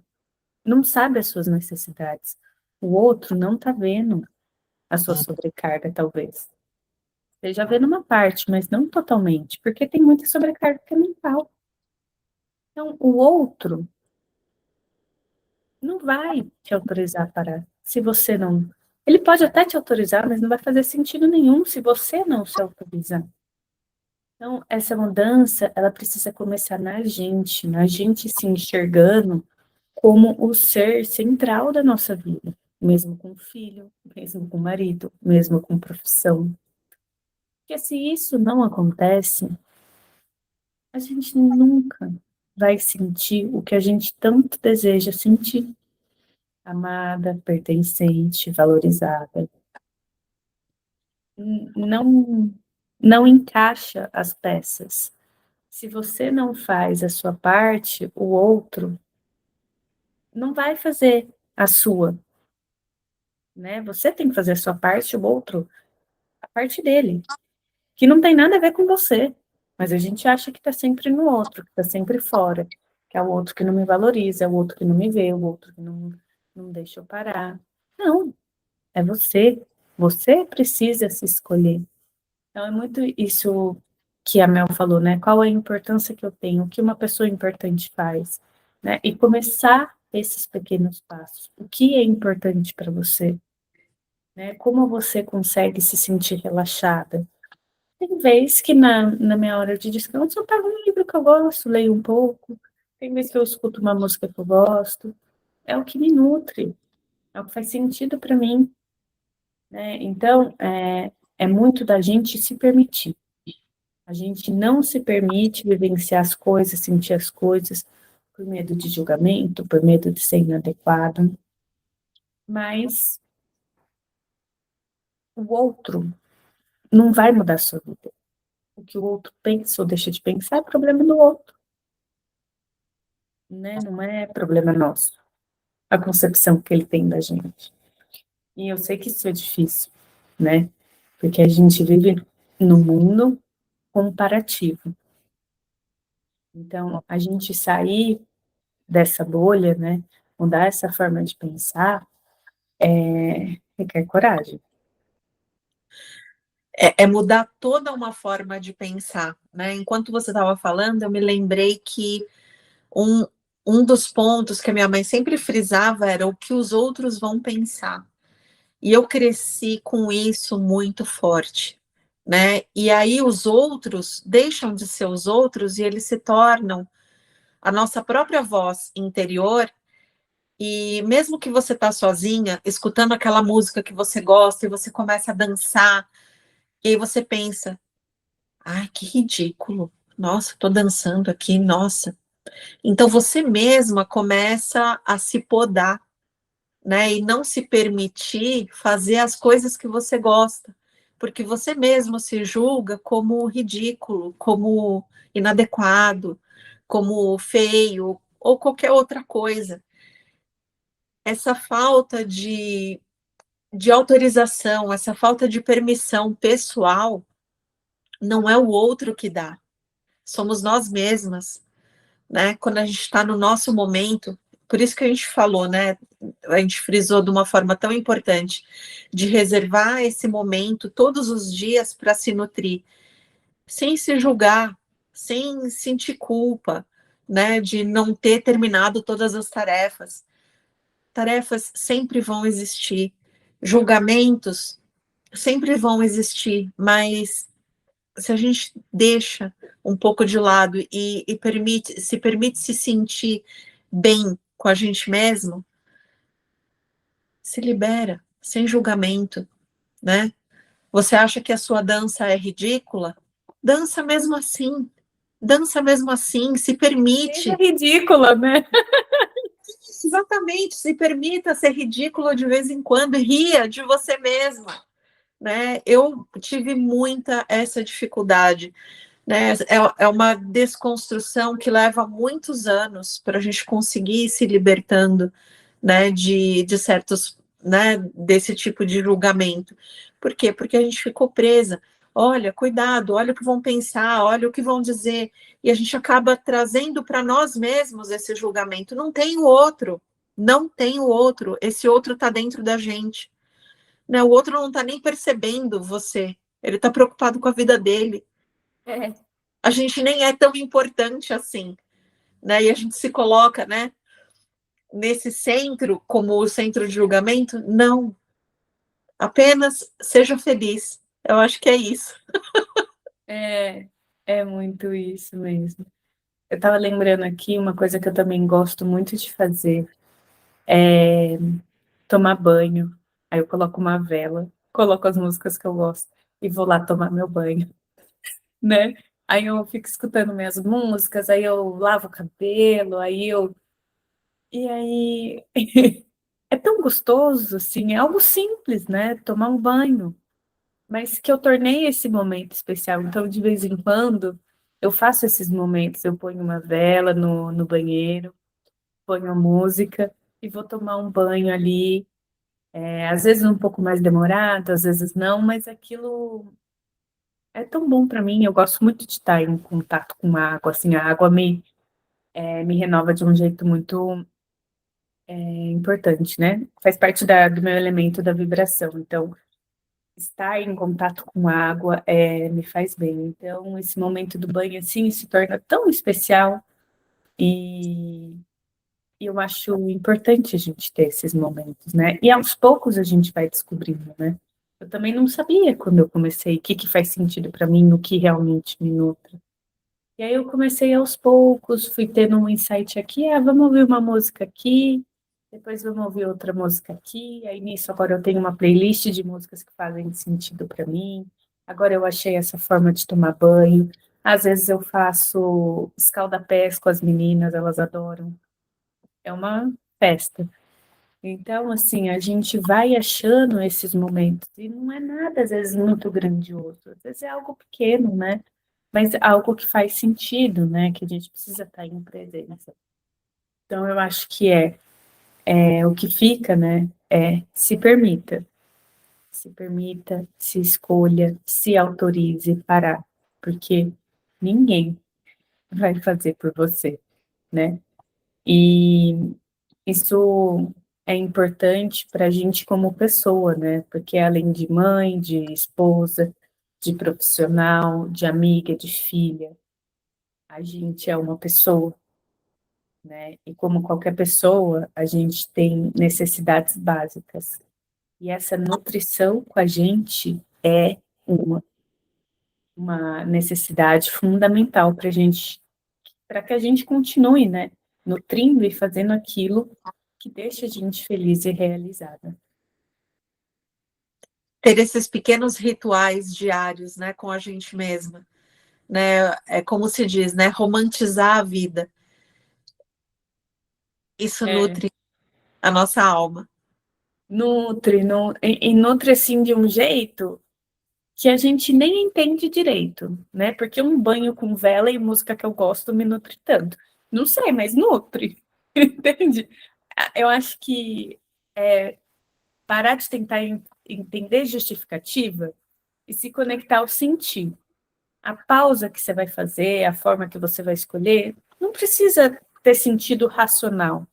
não sabe as suas necessidades. O outro não tá vendo a sua sobrecarga, talvez. Esteja vendo uma parte, mas não totalmente, porque tem muita sobrecarga que é mental. Então, o outro não vai te autorizar a parar. Se você não. Ele pode até te autorizar, mas não vai fazer sentido nenhum se você não se autorizar. Então, essa mudança, ela precisa começar na gente se enxergando como o ser central da nossa vida, mesmo com o filho, mesmo com o marido, mesmo com profissão. Porque se isso não acontece, a gente nunca vai sentir o que a gente tanto deseja sentir. Amada, pertencente, valorizada. Não, não encaixa as peças. Se você não faz a sua parte, o outro não vai fazer a sua, né? Você tem que fazer a sua parte, o outro, a parte dele, que não tem nada a ver com você, mas a gente acha que está sempre no outro, que está sempre fora, que é o outro que não me valoriza, é o outro que não me vê, o outro que não deixa eu parar. Não, é você. Você precisa se escolher. Então, é muito isso que a Mel falou, né? Qual a importância que eu tenho, o que uma pessoa importante faz, né? E começar esses pequenos passos. O que é importante para você, né? Como você consegue se sentir relaxada? Tem vez que na minha hora de descanso eu pego um livro que eu gosto, leio um pouco. Tem vez que eu escuto uma música que eu gosto. É o que me nutre, é o que faz sentido para mim, né? Então, é muito da gente se permitir. A gente não se permite vivenciar as coisas, sentir as coisas, por medo de julgamento, por medo de ser inadequado. Mas o outro não vai mudar a sua vida. O que o outro pensa ou deixa de pensar é problema do outro, né? Não é problema nosso. A concepção que ele tem da gente. E eu sei que isso é difícil, né? Porque a gente vive no mundo comparativo. Então, a gente sair dessa bolha, né? Mudar essa forma de pensar, requer coragem. É mudar toda uma forma de pensar, né? Enquanto você estava falando, eu me lembrei que um, um dos pontos que a minha mãe sempre frisava era o que os outros vão pensar. E eu cresci com isso muito forte, né? E aí os outros deixam de ser os outros e eles se tornam a nossa própria voz interior E mesmo que você tá sozinha, escutando aquela música que você gosta, e você começa a dançar, e aí você pensa, ai, que ridículo. Nossa, tô dançando aqui, nossa. Então você mesma começa a se podar, né? E não se permitir fazer as coisas que você gosta, porque você mesmo se julga como ridículo, como inadequado, como feio ou qualquer outra coisa. Essa falta de autorização, essa falta de permissão pessoal, não é o outro que dá, somos nós mesmas, né? Quando a gente está no nosso momento, por isso que a gente falou, né? A gente frisou de uma forma tão importante, de reservar esse momento todos os dias para se nutrir, sem se julgar, sem sentir culpa, né? De não ter terminado todas as tarefas. Tarefas sempre vão existir, julgamentos sempre vão existir, mas se a gente deixa um pouco de lado e permite se sentir bem com a gente mesmo, se libera, sem julgamento, né? Você acha que a sua dança é ridícula? Dança mesmo assim. Dança mesmo assim, se permite. É ridícula, né? Exatamente, se permita ser ridícula de vez em quando, ria de você mesma, né? Eu tive muita essa dificuldade, né? É uma desconstrução que leva muitos anos para a gente conseguir ir se libertando, né, de certos, né, desse tipo de julgamento. Por quê? Porque a gente ficou presa. Olha, cuidado, olha o que vão pensar, olha o que vão dizer, e a gente acaba trazendo para nós mesmos esse julgamento. Não tem o outro, não tem o outro, esse outro está dentro da gente, né? O outro não está nem percebendo você, ele está preocupado com a vida dele. É. A gente nem é tão importante assim, né? E a gente se coloca, né, nesse centro como o centro de julgamento. Não, apenas seja feliz. Eu acho que é isso. É muito isso mesmo. Eu estava lembrando aqui uma coisa que eu também gosto muito de fazer, é tomar banho. Aí eu coloco uma vela, coloco as músicas que eu gosto e vou lá tomar meu banho, né? Aí eu fico escutando minhas músicas, aí eu lavo o cabelo, e aí é tão gostoso, assim, é algo simples, né? Tomar um banho, mas que eu tornei esse momento especial. Então, de vez em quando, eu faço esses momentos, eu ponho uma vela no banheiro, ponho a música e vou tomar um banho ali. Às vezes um pouco mais demorado, às vezes não, mas aquilo é tão bom para mim. Eu gosto muito de estar em contato com a água, assim, a água me renova de um jeito muito importante, né? Faz parte do meu elemento da vibração. Então, estar em contato com a água me faz bem. Então, esse momento do banho, assim, se torna tão especial e eu acho importante a gente ter esses momentos, né? E aos poucos a gente vai descobrindo, né? Eu também não sabia quando eu comecei o que faz sentido para mim, o que realmente me nutre. E aí eu comecei aos poucos, fui tendo um insight aqui, vamos ouvir uma música aqui, depois vamos ouvir outra música aqui, aí nisso agora eu tenho uma playlist de músicas que fazem sentido para mim, agora eu achei essa forma de tomar banho, às vezes eu faço escalda-pés com as meninas, elas adoram, é uma festa. Então, assim, a gente vai achando esses momentos, e não é nada, às vezes, muito grandioso, às vezes é algo pequeno, né? Mas algo que faz sentido, né? Que a gente precisa estar em presença. Então, eu acho que o que fica, né? Se permita, se escolha, se autorize parar, porque ninguém vai fazer por você, né? E isso é importante para a gente como pessoa, né? Porque além de mãe, de esposa, de profissional, de amiga, de filha, a gente é uma pessoa, né? E como qualquer pessoa, a gente tem necessidades básicas. E essa nutrição com a gente é uma, uma necessidade fundamental para que a gente continue, né? Nutrindo e fazendo aquilo que deixa a gente feliz e realizada. Ter esses pequenos rituais diários, né, com a gente mesma, né? É como se diz, né? Romantizar a vida. Isso É, nutre a nossa alma. e nutre assim de um jeito que a gente nem entende direito, né? Porque um banho com vela e música que eu gosto me nutre tanto. Não sei, mas nutre, entende? Eu acho que parar de tentar entender justificativa e se conectar ao sentir. A pausa que você vai fazer, a forma que você vai escolher, não precisa ter sentido racional,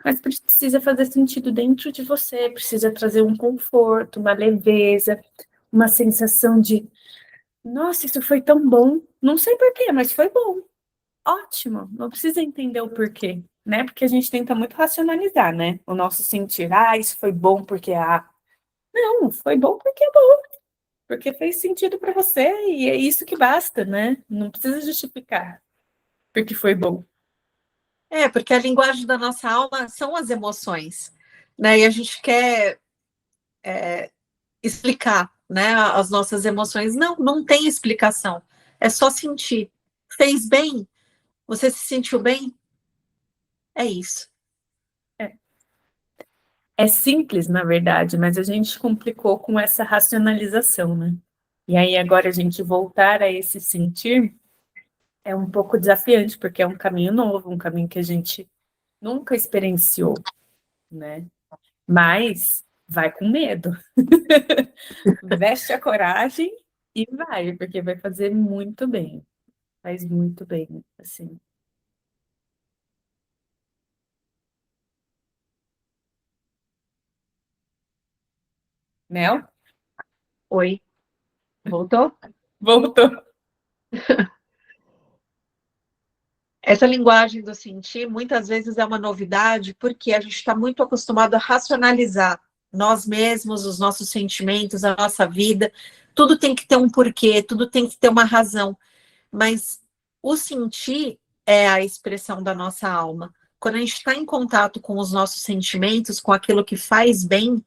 mas precisa fazer sentido dentro de você, precisa trazer um conforto, uma leveza, uma sensação de nossa, isso foi tão bom. Não sei porquê, mas foi bom. Ótimo. Não precisa entender o porquê, né? Porque a gente tenta muito racionalizar, né? O nosso sentir, isso foi bom porque não, foi bom porque é bom, porque fez sentido para você e é isso que basta, né? Não precisa justificar porque foi bom. Porque a linguagem da nossa alma são as emoções, né? E a gente quer explicar, né, as nossas emoções. Não, não tem explicação. É só sentir. Fez bem? Você se sentiu bem? É isso. É simples, na verdade, mas a gente complicou com essa racionalização, né? E aí agora a gente voltar a esse sentir é um pouco desafiante, porque é um caminho novo, um caminho que a gente nunca experienciou, né? Mas vai com medo. Veste a coragem e vai, porque vai fazer muito bem. Faz muito bem, assim. Mel? Oi. Voltou? Voltou. Essa linguagem do sentir muitas vezes é uma novidade porque a gente está muito acostumado a racionalizar nós mesmos, os nossos sentimentos, a nossa vida. Tudo tem que ter um porquê, tudo tem que ter uma razão. Mas o sentir é a expressão da nossa alma. Quando a gente está em contato com os nossos sentimentos, com aquilo que faz bem,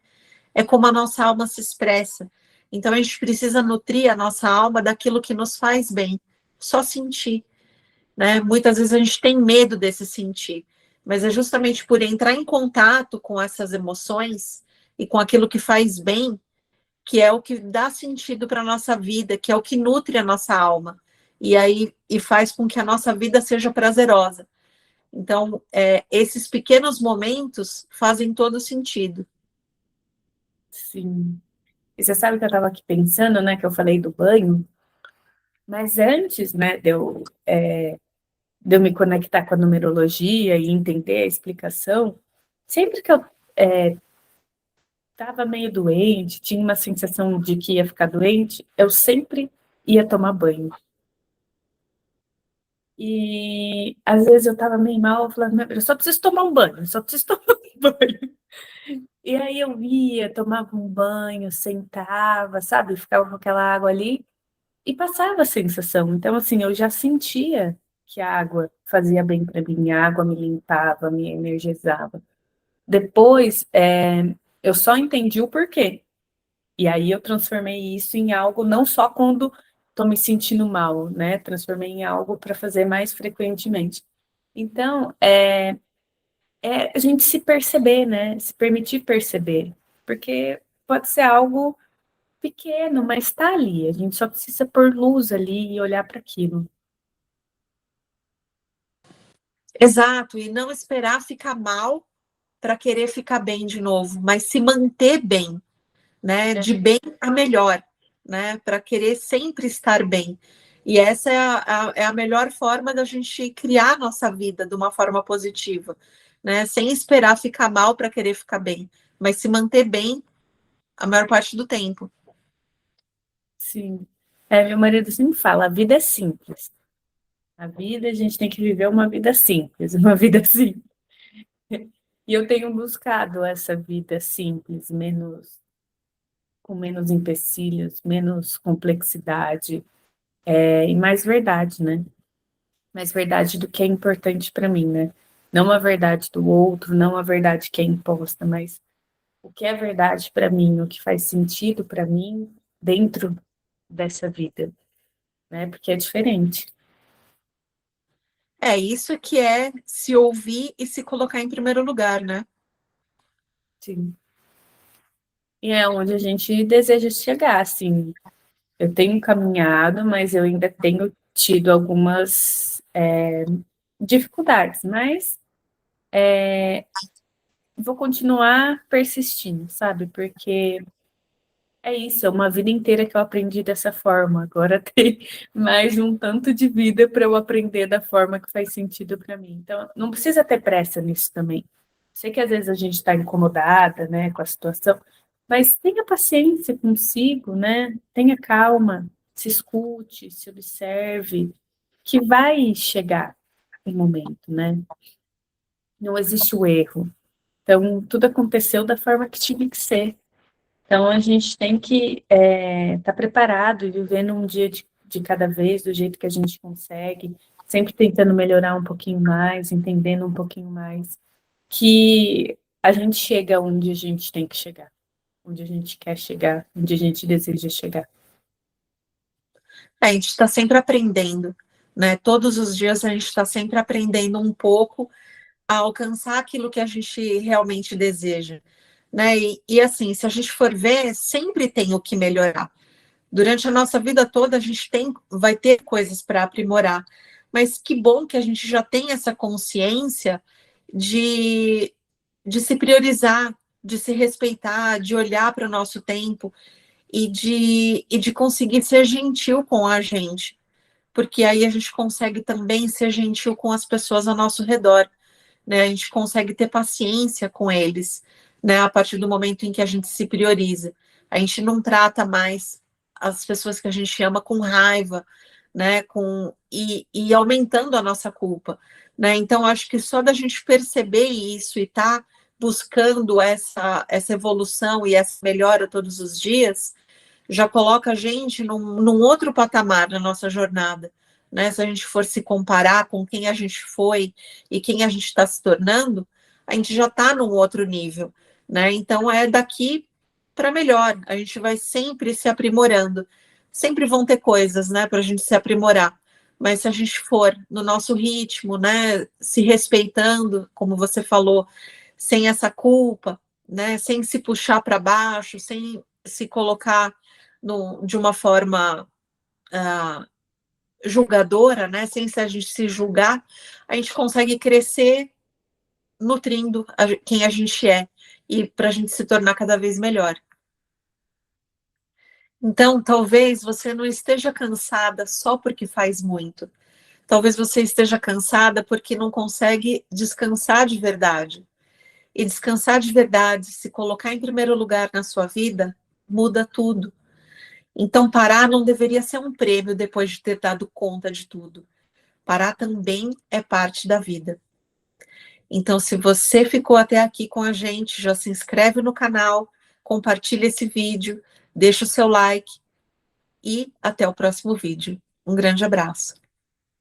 é como a nossa alma se expressa. Então a gente precisa nutrir a nossa alma daquilo que nos faz bem. Só sentir, né? Muitas vezes a gente tem medo desse sentir, mas é justamente por entrar em contato com essas emoções e com aquilo que faz bem, que é o que dá sentido para a nossa vida, que é o que nutre a nossa alma, e aí e faz com que a nossa vida seja prazerosa. Então, esses pequenos momentos fazem todo sentido. Sim. E você sabe que eu estava aqui pensando, né, que eu falei do banho, mas antes, né, de eu me conectar com a numerologia e entender a explicação, sempre que eu estava meio doente, tinha uma sensação de que ia ficar doente, eu sempre ia tomar banho. E às vezes eu estava meio mal, eu falava, eu só preciso tomar um banho, só preciso tomar um banho. E aí eu ia, tomava um banho, sentava, sabe, ficava com aquela água ali e passava a sensação. Então, assim, eu já sentia que a água fazia bem para mim, a água me limpava, me energizava. Depois, eu só entendi o porquê. E aí eu transformei isso em algo não só quando estou me sentindo mal, né? Transformei em algo para fazer mais frequentemente. Então, a gente se perceber, né? Se permitir perceber. Porque pode ser algo pequeno, mas está ali. A gente só precisa pôr luz ali e olhar para aquilo. Exato, e não esperar ficar mal para querer ficar bem de novo, mas se manter bem, né? De bem a melhor, né? Para querer sempre estar bem. E essa é a melhor forma da gente criar a nossa vida de uma forma positiva, né? Sem esperar ficar mal para querer ficar bem, mas se manter bem a maior parte do tempo. Sim. Meu marido sempre fala, a vida é simples. A vida, a gente tem que viver uma vida simples, uma vida simples. E eu tenho buscado essa vida simples, com menos empecilhos, menos complexidade, e mais verdade, né? Mais verdade do que é importante para mim, né? Não a verdade do outro, não a verdade que é imposta, mas o que é verdade para mim, o que faz sentido para mim dentro dessa vida, né? Porque é diferente. É isso que é se ouvir e se colocar em primeiro lugar, né? Sim. E é onde a gente deseja chegar, assim. Eu tenho caminhado, mas eu ainda tenho tido algumas dificuldades, mas vou continuar persistindo, sabe? Porque é isso, é uma vida inteira que eu aprendi dessa forma. Agora tem mais um tanto de vida para eu aprender da forma que faz sentido para mim. Então, não precisa ter pressa nisso também. Sei que às vezes a gente está incomodada, né, com a situação, mas tenha paciência consigo, né? Tenha calma, se escute, se observe, que vai chegar o momento, né? Não existe o erro. Então, tudo aconteceu da forma que tinha que ser. Então, a gente tem que estar preparado e vivendo um dia de cada vez, do jeito que a gente consegue, sempre tentando melhorar um pouquinho mais, entendendo um pouquinho mais, que a gente chega onde a gente tem que chegar, onde a gente quer chegar, onde a gente deseja chegar. A gente está sempre aprendendo, né? Todos os dias a gente está sempre aprendendo um pouco a alcançar aquilo que a gente realmente deseja, né? E assim, se a gente for ver, sempre tem o que melhorar. Durante a nossa vida toda, a gente vai ter coisas para aprimorar, mas que bom que a gente já tem essa consciência de, de se priorizar, de se respeitar, de olhar para o nosso tempo e de conseguir ser gentil com a gente, porque aí a gente consegue também ser gentil com as pessoas ao nosso redor, né? A gente consegue ter paciência com eles, né? A partir do momento em que a gente se prioriza. A gente não trata mais as pessoas que a gente ama com raiva, né? E aumentando a nossa culpa, né? Então, acho que só da gente perceber isso e estar buscando essa evolução e essa melhora todos os dias, já coloca a gente num outro patamar na nossa jornada, né? Se a gente for se comparar com quem a gente foi e quem a gente está se tornando, a gente já está num outro nível, né? Então é daqui para melhor, a gente vai sempre se aprimorando. Sempre vão ter coisas, né, para a gente se aprimorar. Mas se a gente for no nosso ritmo, né, se respeitando, como você falou, sem essa culpa, né, sem se puxar para baixo, sem se colocar de uma forma julgadora, né, sem a gente se julgar, a gente consegue crescer nutrindo quem a gente é e para a gente se tornar cada vez melhor. Então, talvez você não esteja cansada só porque faz muito. Talvez você esteja cansada porque não consegue descansar de verdade. E descansar de verdade, se colocar em primeiro lugar na sua vida, muda tudo. Então, parar não deveria ser um prêmio depois de ter dado conta de tudo. Parar também é parte da vida. Então, se você ficou até aqui com a gente, já se inscreve no canal, compartilha esse vídeo, deixa o seu like e até o próximo vídeo. Um grande abraço.